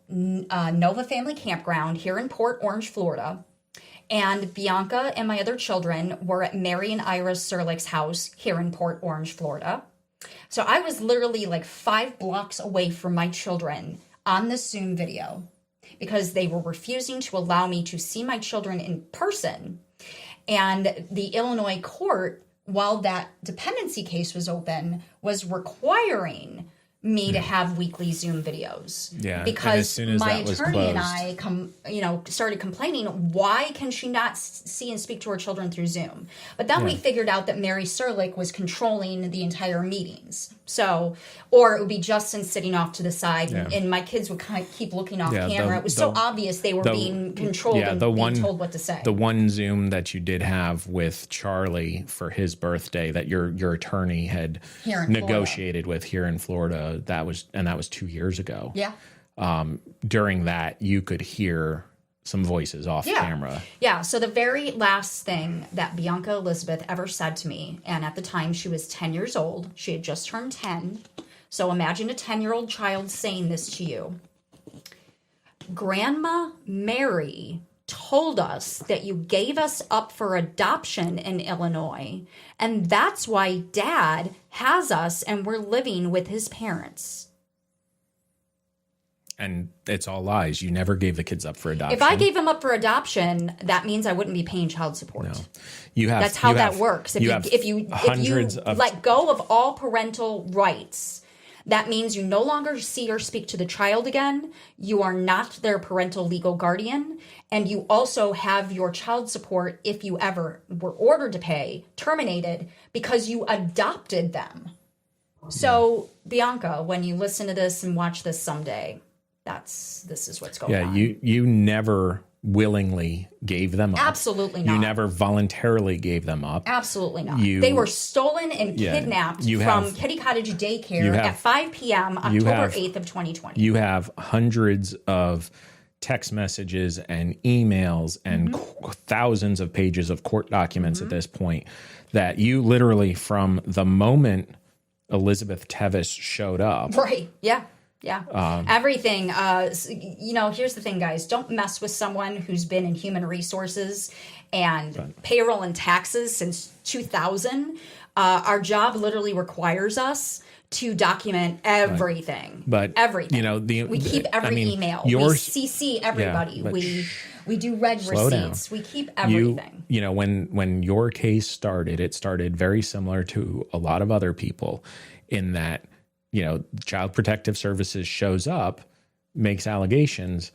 Nova Family Campground here in Port Orange, Florida. And Bianca and my other children were at Mary and Ira Serlick's house here in Port Orange, Florida. So I was literally like 5 blocks away from my children on the Zoom video because they were refusing to allow me to see my children in person. And the Illinois court, while that dependency case was open, was requiring me to have weekly Zoom videos. Yeah, because as soon as my that was attorney and closed. I started complaining, why can she not see and speak to her children through Zoom? But then we figured out that Mary Serlick was controlling the entire meetings. So, or it would be Justin sitting off to the side, and my kids would kind of keep looking off camera. It was so obvious they were being controlled and being told what to say. The one Zoom that you did have with Charlie for his birthday that your attorney had negotiated with here in Florida, that was 2 years ago. Yeah. During that, you could hear some voices off camera. Yeah. So the very last thing that Bianca Elizabeth ever said to me, and at the time she was 10 years old, she had just turned 10. So imagine a 10-year-old child saying this to you. Grandma Mary told us that you gave us up for adoption in Illinois, and that's why Dad has us and we're living with his parents. And it's all lies. You never gave the kids up for adoption. If I gave them up for adoption, that means I wouldn't be paying child support. No. That's how that works. If you of let go of all parental rights, that means you no longer see or speak to the child again. You are not their parental legal guardian. And you also have your child support, if you ever were ordered to pay, terminated because you adopted them. So, Bianca, when you listen to this and watch this someday, this is what's going on. Yeah, you never willingly gave them up. Absolutely not. You never voluntarily gave them up. Absolutely not. They were stolen and kidnapped from Kitty Cottage Daycare at 5 p.m. October 8th of 2020. You have hundreds of text messages and emails and thousands of pages of court documents at this point that you literally, from the moment Elizabeth Tevis showed up. Right. Yeah. Yeah. Everything. Here's the thing, guys. Don't mess with someone who's been in human resources and payroll and taxes since 2000. Our job literally requires us to document everything. But everything. We keep every email. We CC everybody. We do red receipts. Down. We keep everything. When your case started, it started very similar to a lot of other people in that, Child Protective Services shows up, makes allegations,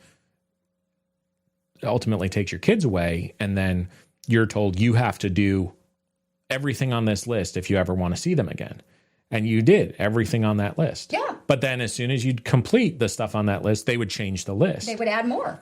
ultimately takes your kids away, and then you're told you have to do everything on this list if you ever want to see them again. And you did everything on that list. Yeah. But then as soon as you'd complete the stuff on that list, they would change the list. They would add more.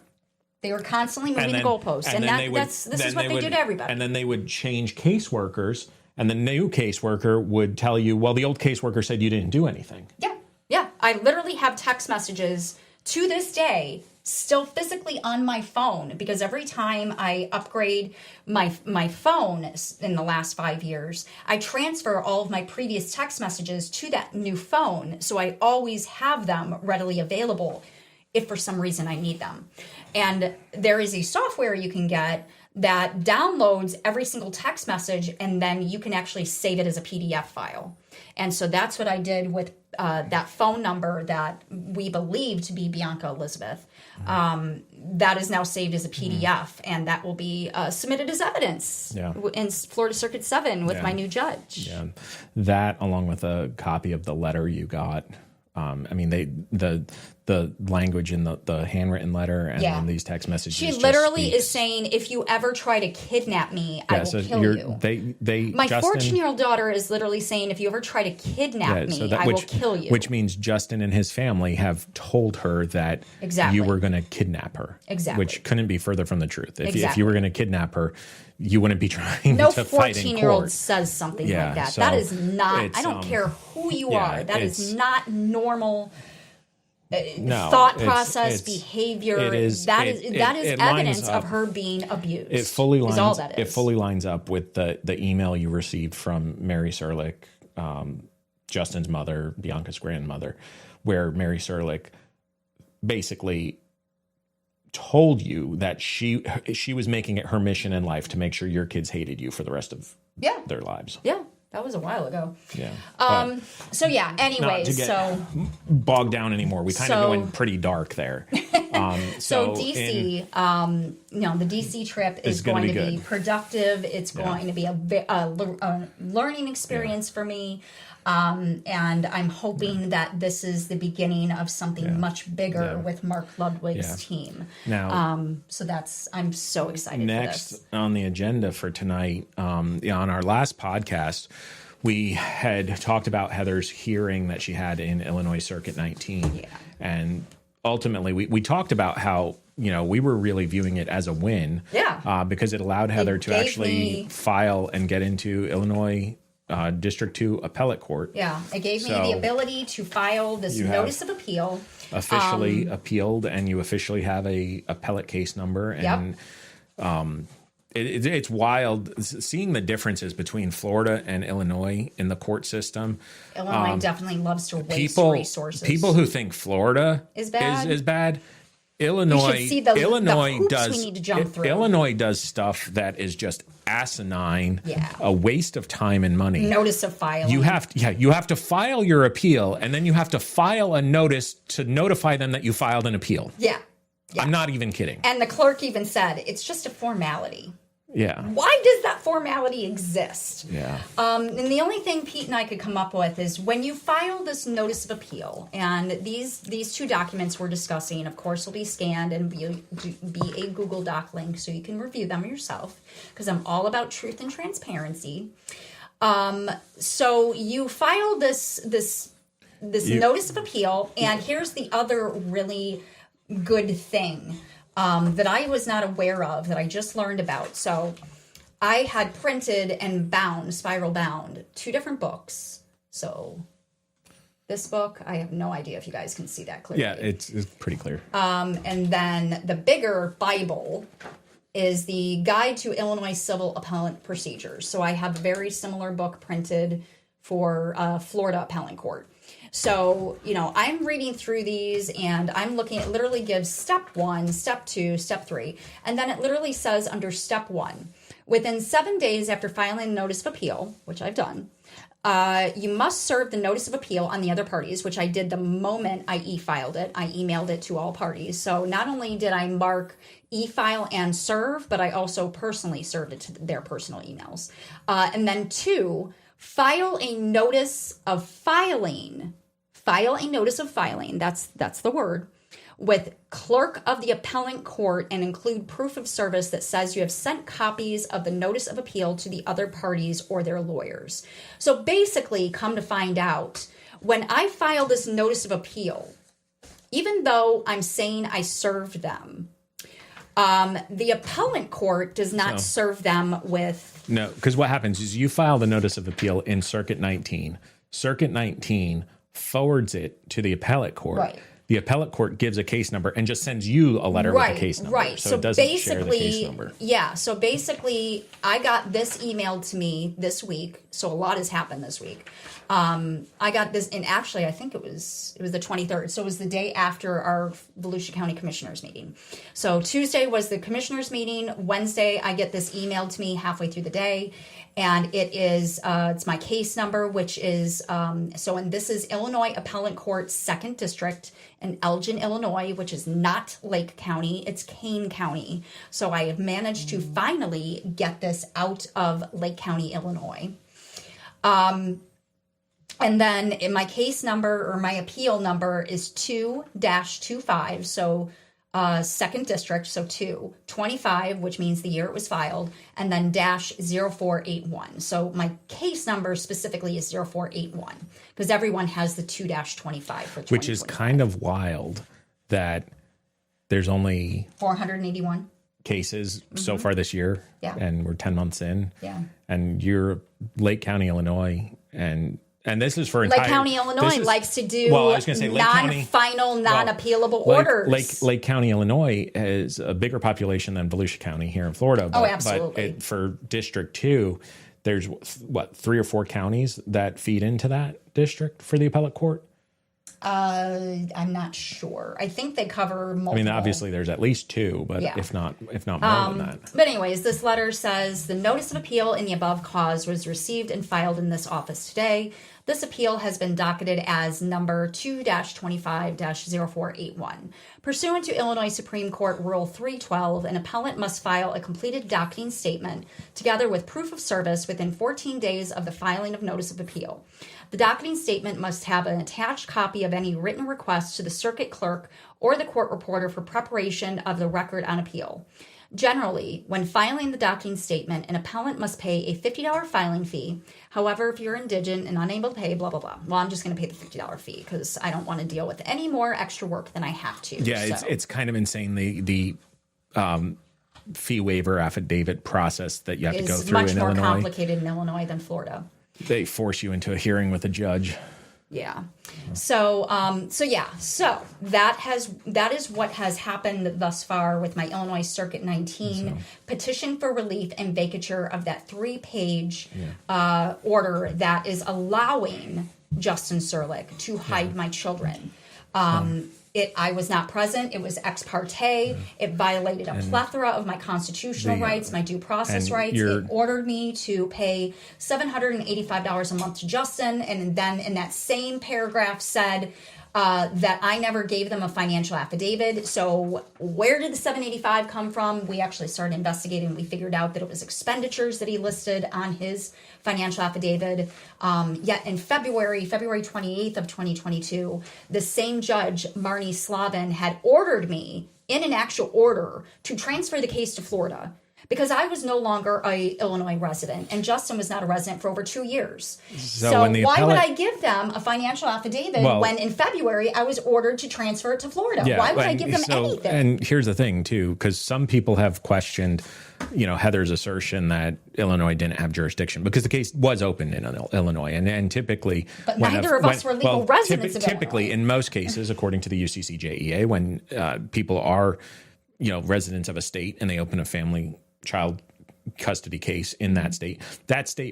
They were constantly moving the goalposts. And this is what they do to everybody. And then they would change caseworkers. And the new caseworker would tell you, well, the old caseworker said you didn't do anything. Yeah. Yeah. I literally have text messages to this day still physically on my phone because every time I upgrade my phone in the last 5 years, I transfer all of my previous text messages to that new phone. So I always have them readily available if for some reason I need them. And there is a software you can get that downloads every single text message, and then you can actually save it as a PDF file. And so that's what I did with that phone number that we believe to be Bianca Elizabeth. That is now saved as a PDF, and that will be submitted as evidence in Florida Circuit 7 with my new judge. Yeah, that along with a copy of the letter you got. The the language in the handwritten letter and Yeah. then these text messages. She just literally speaks. is saying, if you ever try to kidnap me, I will so kill you. My Justin, 14-year-old daughter is literally saying, if you ever try to kidnap me, I will kill you. Which means Justin and his family have told her that Exactly. you were going to kidnap her. Exactly. Which couldn't be further from the truth. If Exactly. you were going to kidnap her, you wouldn't be trying No to fight in 14-year-old court. says something Yeah, like that. so That is not, it's, I don't care who you yeah, are. That is it's- not normal No, thought it's- process, it's- behavior. it is- that it- is it- that is it lines evidence up. of her being abused. It fully lines. is all that is. It fully lines up with the email you received from Mary Serlick, Justin's mother, Bianca's grandmother, where Mary Serlick basically told you that she was making it her mission in life to make sure your kids hated you for the rest of Yeah. their lives. Yeah, that was a while ago. Yeah. So yeah. Not Anyways, to get so bogged down anymore. We kind of So- going pretty dark there. so DC, the DC trip is gonna going be to be good. productive. It's going to be a learning experience for me. And I'm hoping that this is the beginning of something much bigger with Mark Ludwig's team. Now, So I'm so excited for next this. on the agenda for tonight, on our last podcast, we had talked about Heather's hearing that she had in Illinois Circuit 19. Yeah. And ultimately, we talked about how, we were really viewing it as a win. Yeah. Because it allowed Heather to gave actually me- file and get into Illinois District 2 Appellate Court. Yeah, it gave me So, the ability to file this you have notice of appeal. Officially appealed, and you officially have a appellate case number. And it's wild seeing the differences between Florida and Illinois in the court system. Illinois definitely loves to waste People resources. who think Florida Is bad. is bad. Illinois, see the hoops does we need to jump through. Illinois does stuff that is just asinine, Yeah. a waste of time and money. Notice of filing. You have to file your appeal, and then you have to file a notice to notify them that you filed an appeal. Yeah. I'm not even kidding. And the clerk even said, it's just a formality. Yeah. Why does that formality exist? Yeah. And the only thing Pete and I could come up with is when you file this notice of appeal, and these two documents we're discussing, of course, will be scanned and be a Google Doc link so you can review them yourself, because I'm all about truth and transparency. So you file this notice of appeal, and here's the other really good thing that I was not aware of, that I just learned about. So I had printed and spiral bound, 2 different books. So this book, I have no idea if you guys can see that clearly. Yeah, it's pretty clear. And then the bigger Bible is the Guide to Illinois Civil Appellant Procedures. So I have a very similar book printed for Florida Appellant Court. So, I'm reading through these and I'm looking, it literally gives step 1, step 2, step 3. And then it literally says under step 1, within 7 days after filing a notice of appeal, which I've done, you must serve the notice of appeal on the other parties, which I did the moment I e-filed it. I emailed it to all parties. So not only did I mark e-file and serve, but I also personally served it to their personal emails. And then 2, file a notice of filing. File a notice of filing, that's the word, with clerk of the appellant court, and include proof of service that says you have sent copies of the notice of appeal to the other parties or their lawyers. So basically, come to find out, when I file this notice of appeal, even though I'm saying I served them, the appellant court does not serve them with... No, because what happens is you file the notice of appeal in Circuit 19. Circuit 19 forwards it to the appellate court. Right. The appellate court gives a case number and just sends you a letter with a case number. Right. So it doesn't share the case number. Yeah. So basically, I got this emailed to me this week. So a lot has happened this week. I got this, and actually, I think it was the 23rd. So it was the day after our Volusia County Commissioners meeting. So Tuesday was the Commissioners meeting. Wednesday, I get this emailed to me halfway through the day. And it is, it's my case number, which is, and this is Illinois Appellant Court 2nd District in Elgin, Illinois, which is not Lake County, it's Kane County. So I have managed to finally get this out of Lake County, Illinois. And then in my case number or my appeal number is 2-25. So second district, so 225, which means the year it was filed, and then -0481. So my case number specifically is 0481 because everyone has the 2-25 for 2025. Which is kind of wild that there's only 481 cases so far this year. Yeah. And we're 10 months in. Yeah. And you're Lake County, Illinois, and this is for Lake County, Illinois likes to do non-final, non-appealable orders. Lake County, Illinois has a bigger population than Volusia County here in Florida. But, absolutely. But for District 2, there's, 3 or 4 counties that feed into that district for the appellate court? I'm not sure. I think they cover multiple. I mean, obviously there's at least 2, but if not more than that. But anyways, this letter says the notice of appeal in the above cause was received and filed in this office today. This appeal has been docketed as number 2-25-0481. Pursuant to Illinois Supreme Court Rule 312, an appellant must file a completed docketing statement together with proof of service within 14 days of the filing of notice of appeal. The docketing statement must have an attached copy of any written request to the circuit clerk or the court reporter for preparation of the record on appeal. Generally, when filing the docketing statement, an appellant must pay a $50 filing fee. However, if you're indigent and unable to pay, blah, blah, blah. Well, I'm just going to pay the $50 fee because I don't want to deal with any more extra work than I have to. Yeah, it's kind of insane. The fee waiver affidavit process that you have to go through in Illinois. It's much more complicated in Illinois than Florida. They force you into a hearing with a judge. Yeah. So that is what has happened thus far with my Illinois Circuit 19 petition for relief and vacature of that 3-page order that is allowing Justin Serlick to hide my children. I was not present. It was ex parte. It violated a plethora of my constitutional rights, my due process rights. It ordered me to pay $785 a month to Justin, and then in that same paragraph said that I never gave them a financial affidavit. So where did the $785 come from? We actually started investigating. We figured out that it was expenditures that he listed on his financial affidavit. Yet in February 28th of 2022, the same judge, Marnie Slavin, had ordered me in an actual order to transfer the case to Florida because I was no longer a Illinois resident and Justin was not a resident for over 2 years. So why would I give them a financial affidavit when in February I was ordered to transfer it to Florida? Why would I give them anything? And here's the thing too, because some people have questioned, Heather's assertion that Illinois didn't have jurisdiction because the case was opened in Illinois, and typically, but neither of us were legal residents of Illinois. Typically, in most cases, according to the UCCJEA, when people are, residents of a state and they open a family child custody case in that state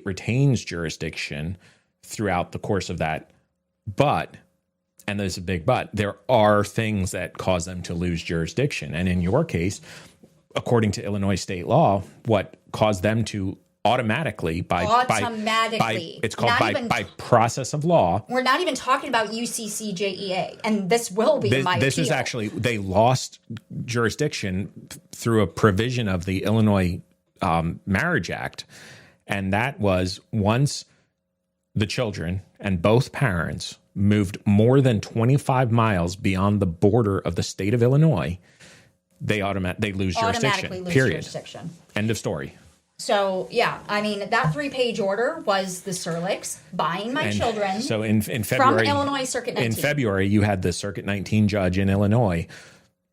retains jurisdiction throughout the course of that. But, and there's a big but, there are things that cause them to lose jurisdiction. And in your case, according to Illinois state law, what caused them to automatically by it's called by process of law. We're not even talking about UCCJEA, and this will be my this appeal. Is actually, they lost jurisdiction through a provision of the Illinois Marriage Act, and that was once the children and both parents moved more than 25 miles beyond the border of the state of Illinois, they lose jurisdiction. Period. End of story. So, that 3-page order was the Serlicks buying my children in February, from Illinois Circuit 19. In February, you had the Circuit 19 judge in Illinois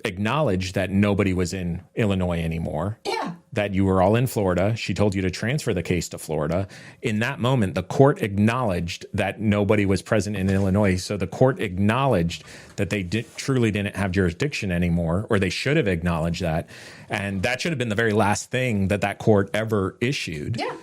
acknowledge that nobody was in Illinois anymore. Yeah. That you were all in Florida. She told you to transfer the case to Florida. In that moment, the court acknowledged that nobody was present in Illinois. So the court acknowledged that they truly didn't have jurisdiction anymore, or they should have acknowledged that. And that should have been the very last thing that court ever issued. Yeah.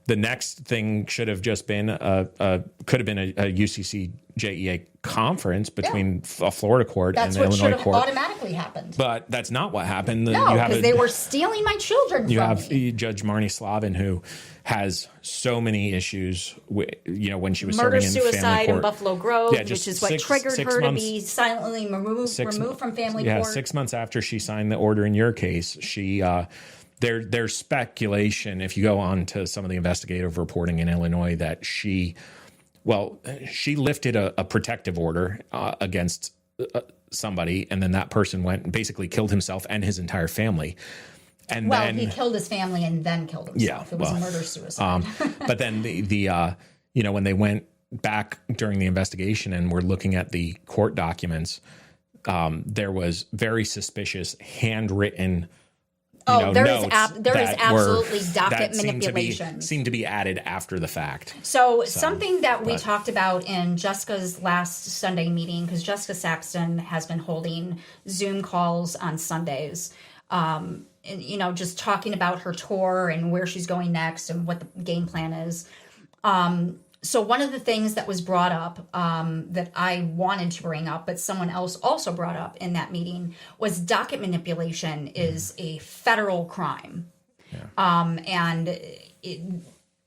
The next thing should have just been could have been a UCCJEA conference between a Florida court and the Illinois court. That's what should have automatically happened. But that's not what happened. No, because they were stealing my children from me. You have Judge Marnie Slavin, who has so many issues, when she was serving in family court. Murder-suicide in Buffalo Grove, which is what triggered her to be silently removed from family court. 6 months after she signed the order in your case, she... There's speculation, if you go on to some of the investigative reporting in Illinois, that she Well, she lifted a protective order against somebody, and then that person went and basically killed himself and his entire family. And then he killed his family and then killed himself. Yeah, It was a murder-suicide. but then the when they went back during the investigation and were looking at the court documents, there was very suspicious handwritten. There is notes absolutely docket that manipulation. Seemed to be added after the fact. So something that we talked about in Jessica's last Sunday meeting, because Jessica Saxton has been holding Zoom calls on Sundays, and, just talking about her tour and where she's going next and what the game plan is. So one of the things that was brought up that I wanted to bring up, but someone else also brought up in that meeting, was docket manipulation is a federal crime. And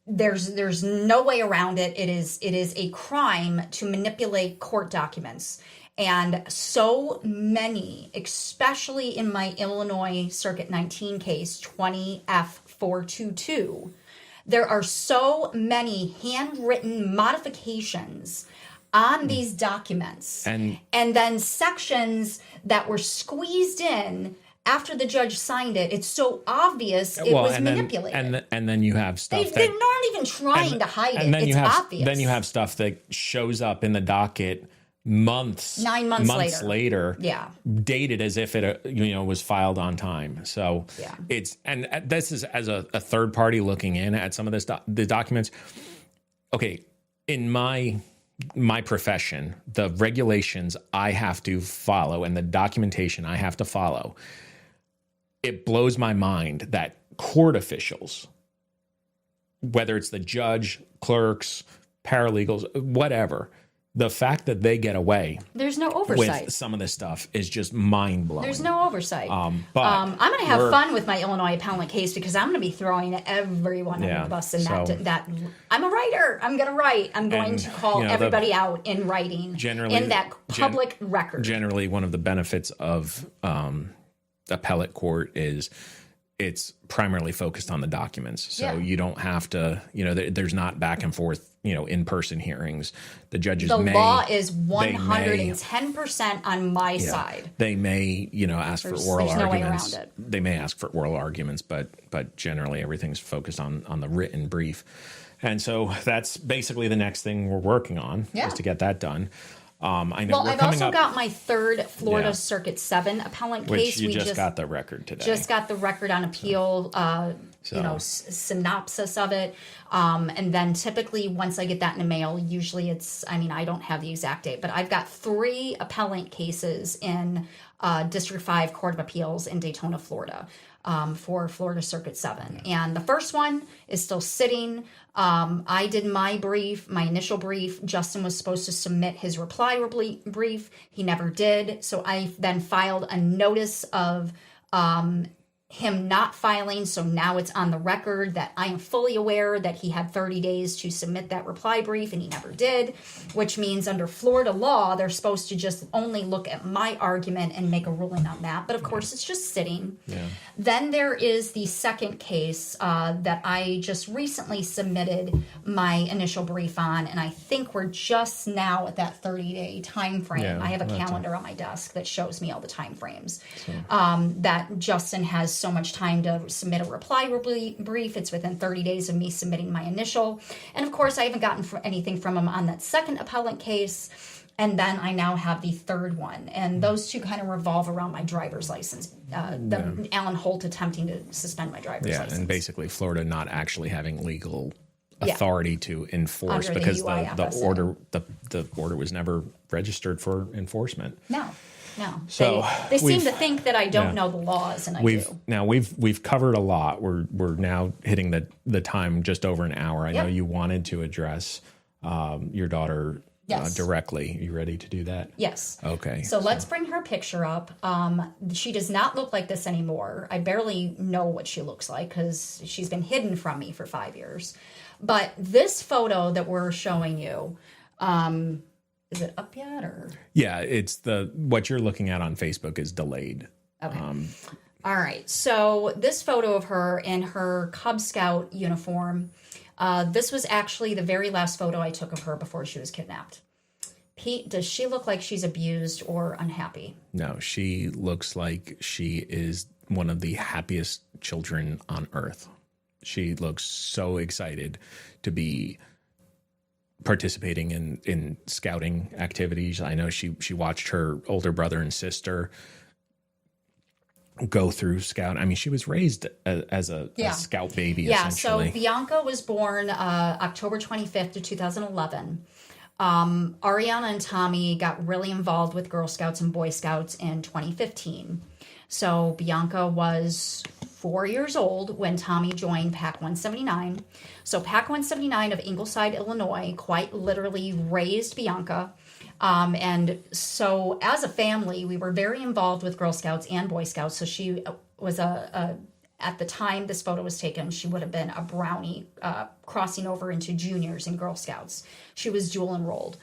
there's no way around it. It is a crime to manipulate court documents. And so many, especially in my Illinois Circuit 19 case, 20F422, there are so many handwritten modifications on these documents. And then sections that were squeezed in after the judge signed it. It's so obvious it was manipulated. And then you have stuff they're not even trying to hide it. It's obvious. Then you have stuff that shows up in the docket 9 months later, dated as if it was filed on time. So this is as a third party looking in at some of this the documents. Okay, in my profession, the regulations I have to follow and the documentation I have to follow, it blows my mind that court officials, whether it's the judge, clerks, paralegals, whatever, the fact that they get away there's no oversight with some of this stuff is just mind-blowing. There's no oversight. But I'm going to have fun with my Illinois appellant case because I'm going to be throwing everyone under the bus. And that I'm a writer. I'm going to write. I'm going to call everybody out in writing in that public record. Generally, one of the benefits of appellate court is it's primarily focused on the documents. So you don't have to, there's not back and forth, in-person hearings. The judges the law is 110% on my side. They may, ask for oral arguments. No way around it. They may ask for oral arguments, but generally everything's focused on the written brief. And so that's basically the next thing we're working on is to get that done. I know. Well, I've also got my third Florida Circuit 7 appellant case. Which you just got the record today. Just got the record on appeal, synopsis of it. And then typically once I get that in the mail, usually I don't have the exact date, but I've got 3 appellant cases in District 5 Court of Appeals in Daytona, Florida. For Florida Circuit 7. And the first one is still sitting. I did my initial brief. Justin was supposed to submit his reply brief. He never did. So I then filed a notice of him not filing. So now it's on the record that I am fully aware that he had 30 days to submit that reply brief and he never did, which means under Florida law, they're supposed to just only look at my argument and make a ruling on that. But of course, it's just sitting. Yeah. Then there is the second case that I just recently submitted my initial brief on, and I think we're just now at that 30-day time frame. Yeah, I have a calendar on my desk that shows me all the time frames that Justin has so much time to submit a reply brief. It's within 30 days of me submitting my initial. And of course, I haven't gotten anything from him on that second appellant case. And then I now have the third one. And those two kind of revolve around my driver's license. Alan Holt attempting to suspend my driver's license. Yeah, and basically Florida not actually having legal authority to enforce because the order was never registered for enforcement. No. So they seem to think that I don't know the laws, and I do. Now we've covered a lot. We're now hitting the time just over an hour. I know you wanted to address your daughter directly. Are you ready to do that? Yes. Okay. So let's bring her picture up. She does not look like this anymore. I barely know what she looks like because she's been hidden from me for 5 years. But this photo that we're showing you. Is it up yet or? Yeah, it's what you're looking at on Facebook is delayed. Okay. All right. So this photo of her in her Cub Scout uniform, This was actually the very last photo I took of her before she was kidnapped. Pete, does she look like she's abused or unhappy? No, she looks like she is one of the happiest children on earth. She looks so excited to be participating in scouting activities. I know she watched her older brother and sister go through scout. I mean, she was raised as a scout baby, essentially. So Bianca was born October 25th of 2011. Ariana and Tommy got really involved with Girl Scouts and Boy Scouts in 2015. So Bianca was 4 years old when Tommy joined PAC 179. So PAC 179 of Ingleside, Illinois, quite literally raised Bianca. And so as a family, we were very involved with Girl Scouts and Boy Scouts. So she was at the time this photo was taken, she would have been a brownie crossing over into juniors in Girl Scouts. She was dual enrolled.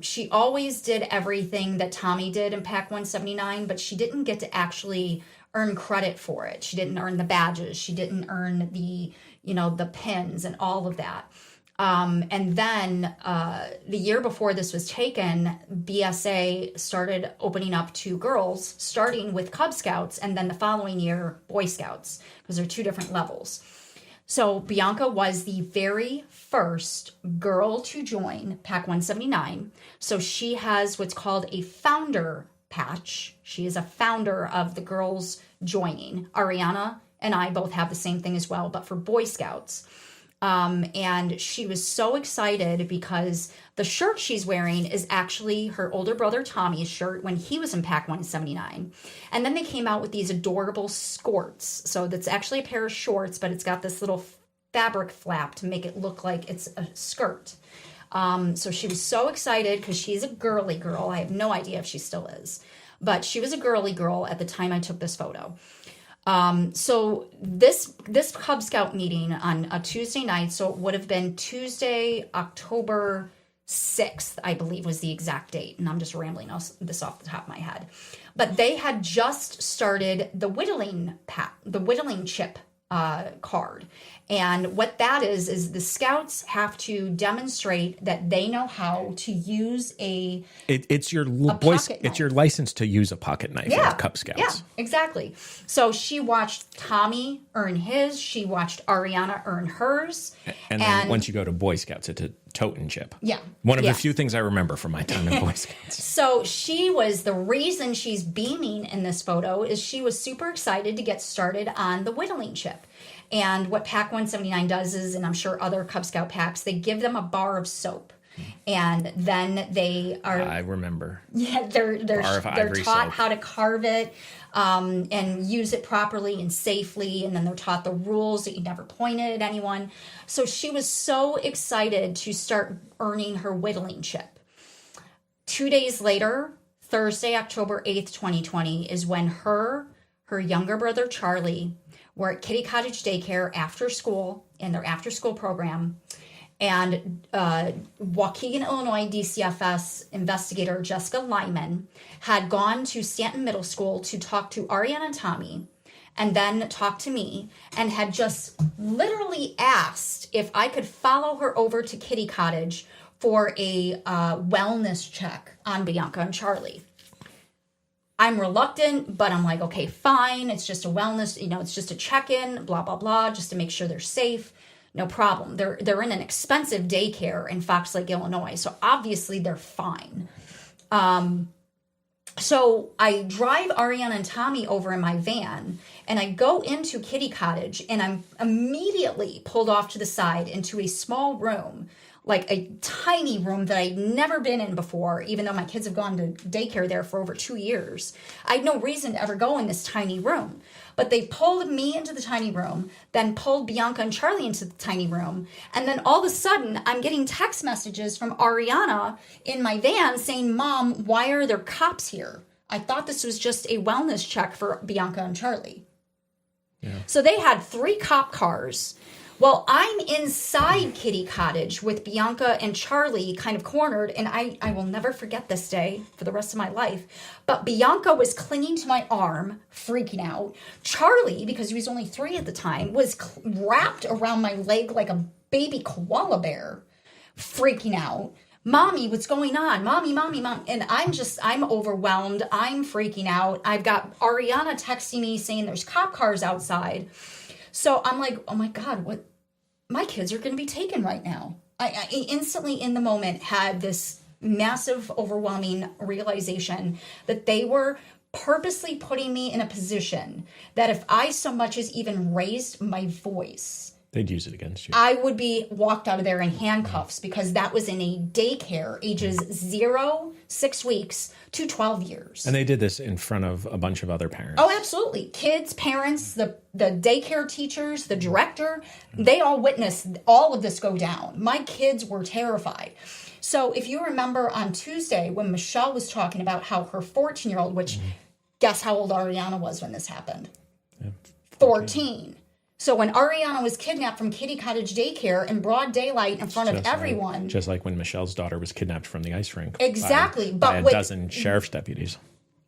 She always did everything that Tommy did in PAC 179, but she didn't get to actually earn credit for it. She didn't earn the badges. She didn't earn the pins and all of that. And then the year before this was taken, BSA started opening up to girls, starting with Cub Scouts, and then the following year, Boy Scouts, because they're two different levels. So Bianca was the very first girl to join PAC 179. So she has what's called a founder patch. She is a founder of the girls joining. Ariana and I both have the same thing as well, but for Boy Scouts. And she was so excited because the shirt she's wearing is actually her older brother Tommy's shirt when he was in PAC 179. And then they came out with these adorable skirts. So that's actually a pair of shorts, but it's got this little fabric flap to make it look like it's a skirt. So she was so excited because she's a girly girl. I have no idea if she still is, but she was a girly girl at the time I took this photo. So this Cub Scout meeting on a Tuesday night, so it would have been Tuesday, October 6th, I believe was the exact date. And I'm just rambling this off the top of my head. But they had just started the whittling chip card. And what that is the scouts have to demonstrate that they know how to use it's your license to use a pocket knife as Cub Scouts. Yeah, exactly. So she watched Tommy earn his, she watched Ariana earn hers. And then once you go to Boy Scouts, it's a totem chip. Yeah. One of the few things I remember from my time in Boy Scouts. So she was, the reason she's beaming in this photo is she was super excited to get started on the whittling chip. And what PAC 179 does is, and I'm sure other Cub Scout packs, they give them a bar of soap. And then they are... I remember. Yeah, they're taught soap. how to carve it and use it properly and safely. And then they're taught the rules that you never point it at anyone. So she was so excited to start earning her whittling chip. 2 days later, Thursday, October 8th, 2020, is when her younger brother, Charlie, were at Kitty Cottage Daycare after school, in their after-school program, and Waukegan, Illinois DCFS investigator Jessica Lyman had gone to Stanton Middle School to talk to Ariana and Tommy, and then talk to me, and had just literally asked if I could follow her over to Kitty Cottage for a wellness check on Bianca and Charlie. I'm reluctant, but I'm like, okay, fine. It's just a wellness, it's just a check-in, blah, blah, blah, just to make sure they're safe. No problem. They're in an expensive daycare in Fox Lake, Illinois. So obviously they're fine. So I drive Ariana and Tommy over in my van, and I go into Kitty Cottage, and I'm immediately pulled off to the side into a small room, like a tiny room that I'd never been in before, even though my kids have gone to daycare there for over 2 years. I had no reason to ever go in this tiny room. But they pulled me into the tiny room, then pulled Bianca and Charlie into the tiny room. And then all of a sudden, I'm getting text messages from Ariana in my van saying, "Mom, why are there cops here? I thought this was just a wellness check for Bianca and Charlie." Yeah. So they had 3 cop cars. Well, I'm inside Kitty Cottage with Bianca and Charlie kind of cornered, and I will never forget this day for the rest of my life. But Bianca was clinging to my arm, freaking out. Charlie, because he was only 3 at the time, was wrapped around my leg like a baby koala bear freaking out. Mommy, what's going on? Mommy. And I'm overwhelmed. I'm freaking out. I've got Ariana texting me saying there's cop cars outside. So I'm like, oh my God, what? My kids are going to be taken right now. I instantly in the moment had this massive, overwhelming realization that they were purposely putting me in a position that if I so much as even raised my voice, they'd use it against you. I would be walked out of there in handcuffs, because that was in a daycare, ages 6 weeks to 12 years. And they did this in front of a bunch of other parents. Oh, absolutely. Kids, parents, the daycare teachers, the director, they all witnessed all of this go down. My kids were terrified. So if you remember on Tuesday when Michelle was talking about how her 14-year-old, which guess how old Ariana was when this happened? Yeah, 14. So when Ariana was kidnapped from Kitty Cottage Daycare in broad daylight in front of everyone. Just like when Michelle's daughter was kidnapped from the ice rink. Exactly. By a dozen sheriff's deputies.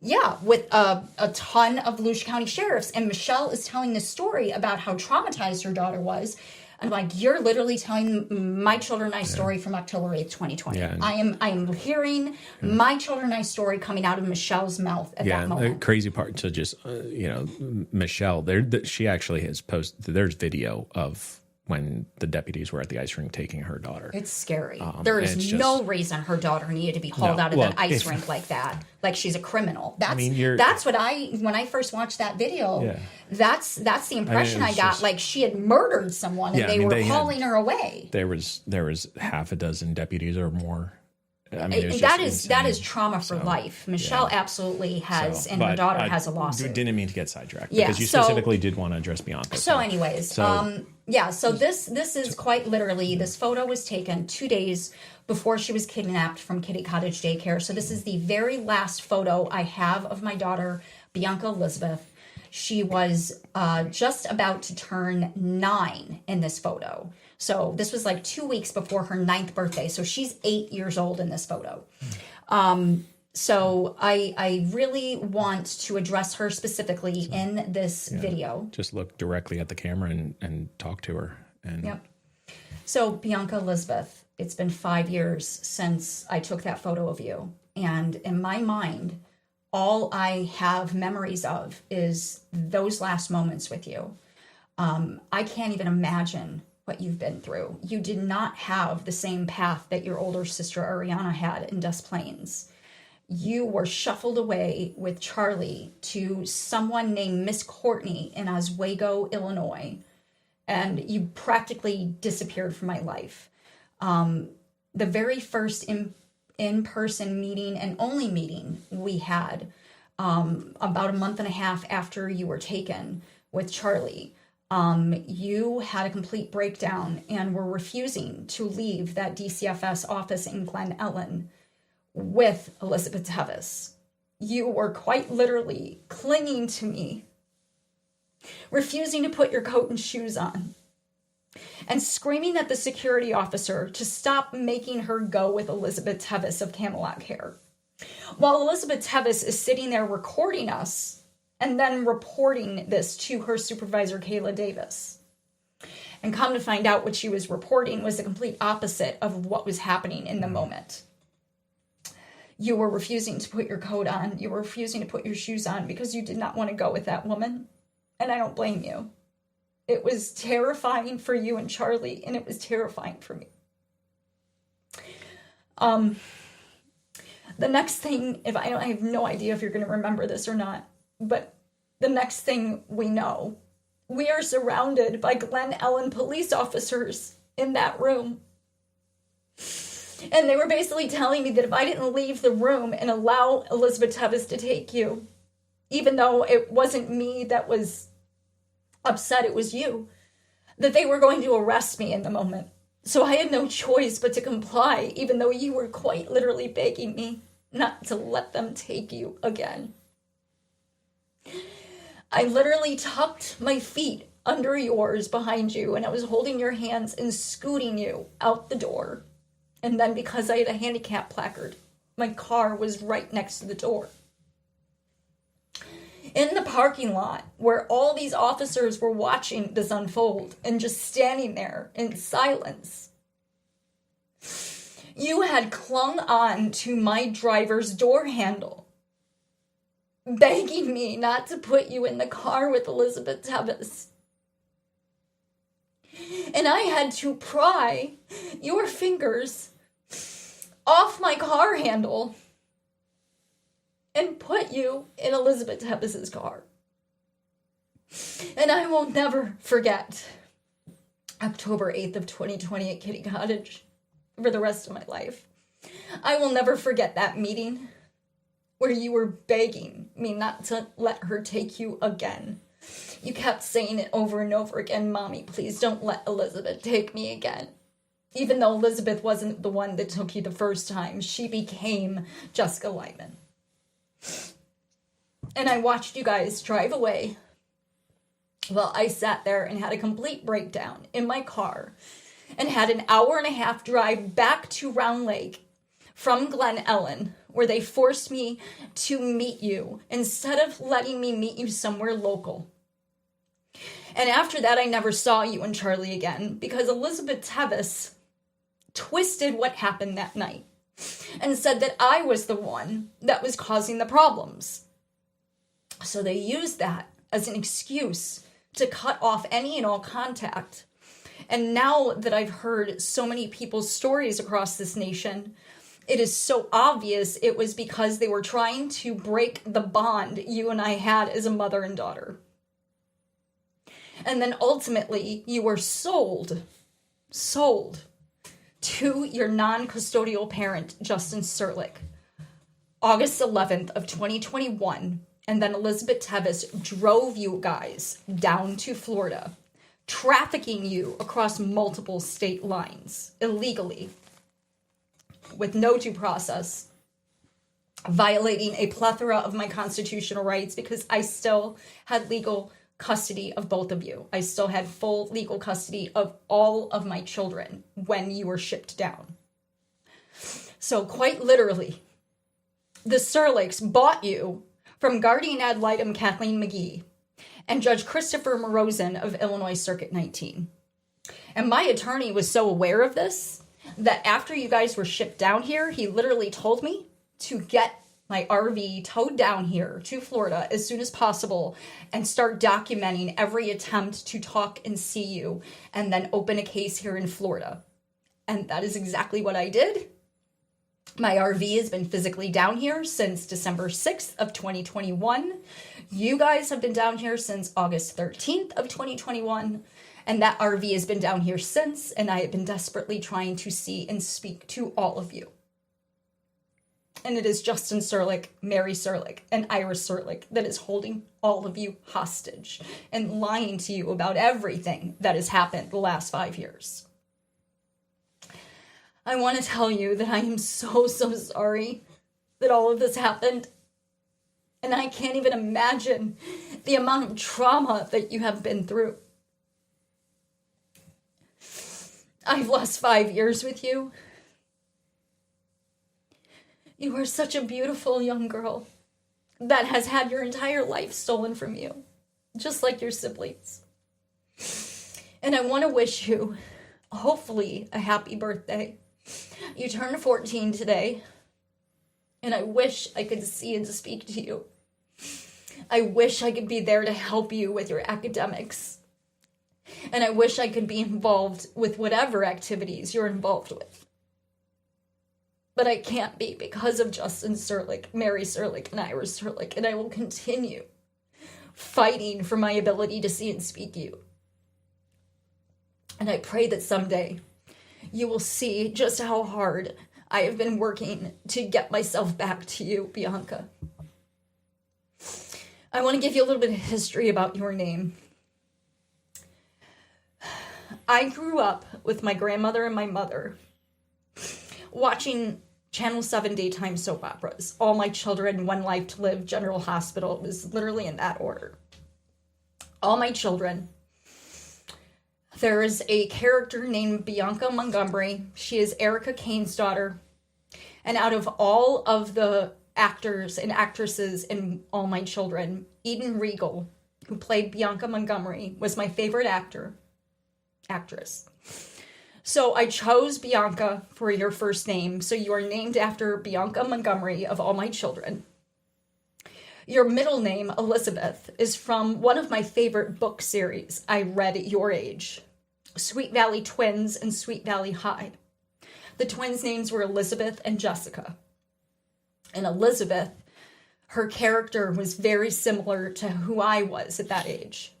Yeah, with a ton of Volusia County sheriffs. And Michelle is telling this story about how traumatized her daughter was. I'm like, you're literally telling my children and I story from October 8th, 2020. Yeah, I am hearing my children and I story coming out of Michelle's mouth at that moment. The crazy part to just, Michelle, she actually has posted, there's video of when the deputies were at the ice rink taking her daughter. It's scary. There is no reason her daughter needed to be hauled out of that ice rink like that. Like she's a criminal. That's what when I first watched that video, that's the impression I got. Like she had murdered someone and they were hauling her away. There was half a dozen deputies or more. That is trauma for life. Michelle absolutely has, and her daughter has a lawsuit. Didn't mean to get sidetracked because you specifically did want to address Bianca. So this is quite literally, this photo was taken 2 days before she was kidnapped from Kitty Cottage Daycare. So this is the very last photo I have of my daughter, Bianca Elizabeth. She was just about to turn 9 in this photo. So this was like 2 weeks before her 9th birthday. So she's 8 years old in this photo. So I really want to address her specifically in this video. Just look directly at the camera and talk to her. Yep. So Bianca Elizabeth, it's been 5 years since I took that photo of you. And in my mind, all I have memories of is those last moments with you. I can't even imagine what you've been through. You did not have the same path that your older sister Ariana had in Des Plaines. You were shuffled away with Charlie to someone named Miss Courtney in Oswego, Illinois, and you practically disappeared from my life. The very first in-person meeting and only meeting we had about a month and a half after you were taken with Charlie, you had a complete breakdown and were refusing to leave that DCFS office in Glen Ellen with Elizabeth Tevis. You were quite literally clinging to me, refusing to put your coat and shoes on, and screaming at the security officer to stop making her go with Elizabeth Tevis of Camelot Care. While Elizabeth Tevis is sitting there recording us and then reporting this to her supervisor, Kayla Davis. And come to find out what she was reporting was the complete opposite of what was happening in the moment. You were refusing to put your coat on. You were refusing to put your shoes on because you did not want to go with that woman. And I don't blame you. It was terrifying for you and Charlie, and it was terrifying for me. The next thing, I have no idea if you're going to remember this or not, but the next thing we know, we are surrounded by Glen Ellen police officers in that room. And they were basically telling me that if I didn't leave the room and allow Elizabeth Tevis to take you, even though it wasn't me that was upset, it was you, that they were going to arrest me in the moment. So I had no choice but to comply, even though you were quite literally begging me not to let them take you again. I literally tucked my feet under yours behind you, and I was holding your hands and scooting you out the door. And then because I had a handicap placard, my car was right next to the door. in the parking lot where all these officers were watching this unfold and just standing there in silence. You had clung on to my driver's door handle, begging me not to put you in the car with Elizabeth Tevis. And I had to pry your fingers off my car handle and put you in Elizabeth Tevis's car. And I will never forget October 8th of 2020 at Kitty Cottage for the rest of my life. I will never forget that meeting where you were begging me not to let her take you again. You kept saying it over and over again, "Mommy, please don't let Elizabeth take me again." Even though Elizabeth wasn't the one that took you the first time, she became Jessica Lyman. And I watched you guys drive away. Well, I sat there and had a complete breakdown in my car and had an 1.5-hour drive back to Round Lake from Glen Ellen, where they forced me to meet you instead of letting me meet you somewhere local. And after that, I never saw you and Charlie again because Elizabeth Tevis twisted what happened that night and said that I was the one that was causing the problems. So they used that as an excuse to cut off any and all contact. And now that I've heard so many people's stories across this nation, it is so obvious it was because they were trying to break the bond you and I had as a mother and daughter. And then ultimately you were sold to your non-custodial parent, Justin Serlick, August 11th of 2021. And then Elizabeth Tevis drove you guys down to Florida, trafficking you across multiple state lines illegally with no due process, violating a plethora of my constitutional rights because I still had legal custody of both of you. I still had full legal custody of all of my children when you were shipped down. So quite literally, the Serlicks bought you from guardian ad litem Kathleen McGee and Judge Christopher Morozin of Illinois Circuit 19. And my attorney was so aware of this that after you guys were shipped down here, he literally told me to get my RV towed down here to Florida as soon as possible and start documenting every attempt to talk and see you and then open a case here in Florida. And that is exactly what I did. My RV has been physically down here since December 6th of 2021. You guys have been down here since August 13th of 2021. And that RV has been down here since, and I have been desperately trying to see and speak to all of you. And it is Justin Serlick, Mary Serlick, and Iris Serlick that is holding all of you hostage and lying to you about everything that has happened the last 5 years. I want to tell you that I am so sorry that all of this happened. And I can't even imagine the amount of trauma that you have been through. I've lost 5 years with you. You are such a beautiful young girl that has had your entire life stolen from you, just like your siblings. And I want to wish you, hopefully, a happy birthday. You turned 14 today, and I wish I could see and speak to you. I wish I could be there to help you with your academics. And I wish I could be involved with whatever activities you're involved with. But I can't be because of Justin Serlick, Mary Serlick, and Iris Serlick, and I will continue fighting for my ability to see and speak to you. And I pray that someday you will see just how hard I have been working to get myself back to you, Bianca. I want to give you a little bit of history about your name. I grew up with my grandmother and my mother watching Channel 7 daytime soap operas. All My Children, One Life to Live, General Hospital. It was literally in that order. All My Children. There is a character named Bianca Montgomery. She is Erica Kane's daughter. And out of all of the actors and actresses in All My Children. Eden Regal, who played Bianca Montgomery, was my favorite actress. So I chose Bianca for your first name, so you are named after Bianca Montgomery of All My Children. Your middle name, Elizabeth, is from one of my favorite book series I read at your age, Sweet Valley Twins and Sweet Valley High. The twins' names were Elizabeth and Jessica. And Elizabeth, her character was very similar to who I was at that age.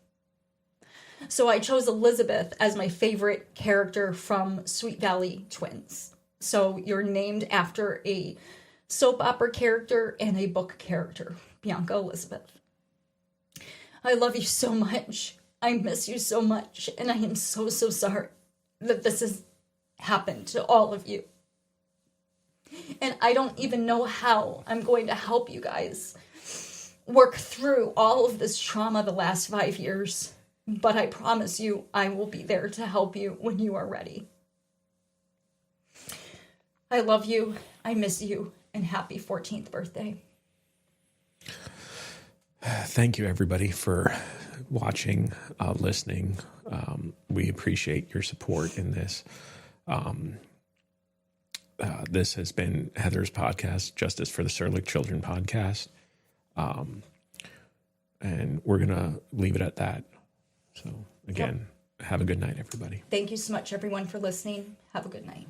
So I chose Elizabeth as my favorite character from Sweet Valley Twins. So you're named after a soap opera character and a book character, Bianca Elizabeth. I love you so much. I miss you so much. And I am so, so sorry that this has happened to all of you. And I don't even know how I'm going to help you guys work through all of this trauma the last 5 years. But I promise you, I will be there to help you when you are ready. I love you, I miss you, and happy 14th birthday. Thank you, everybody, for watching, listening. We appreciate your support in this. This has been Heather's podcast, Justice for the Serlick Children podcast. And we're going to leave it at that. So, again, Have a good night, everybody. Thank you so much, everyone, for listening. Have a good night.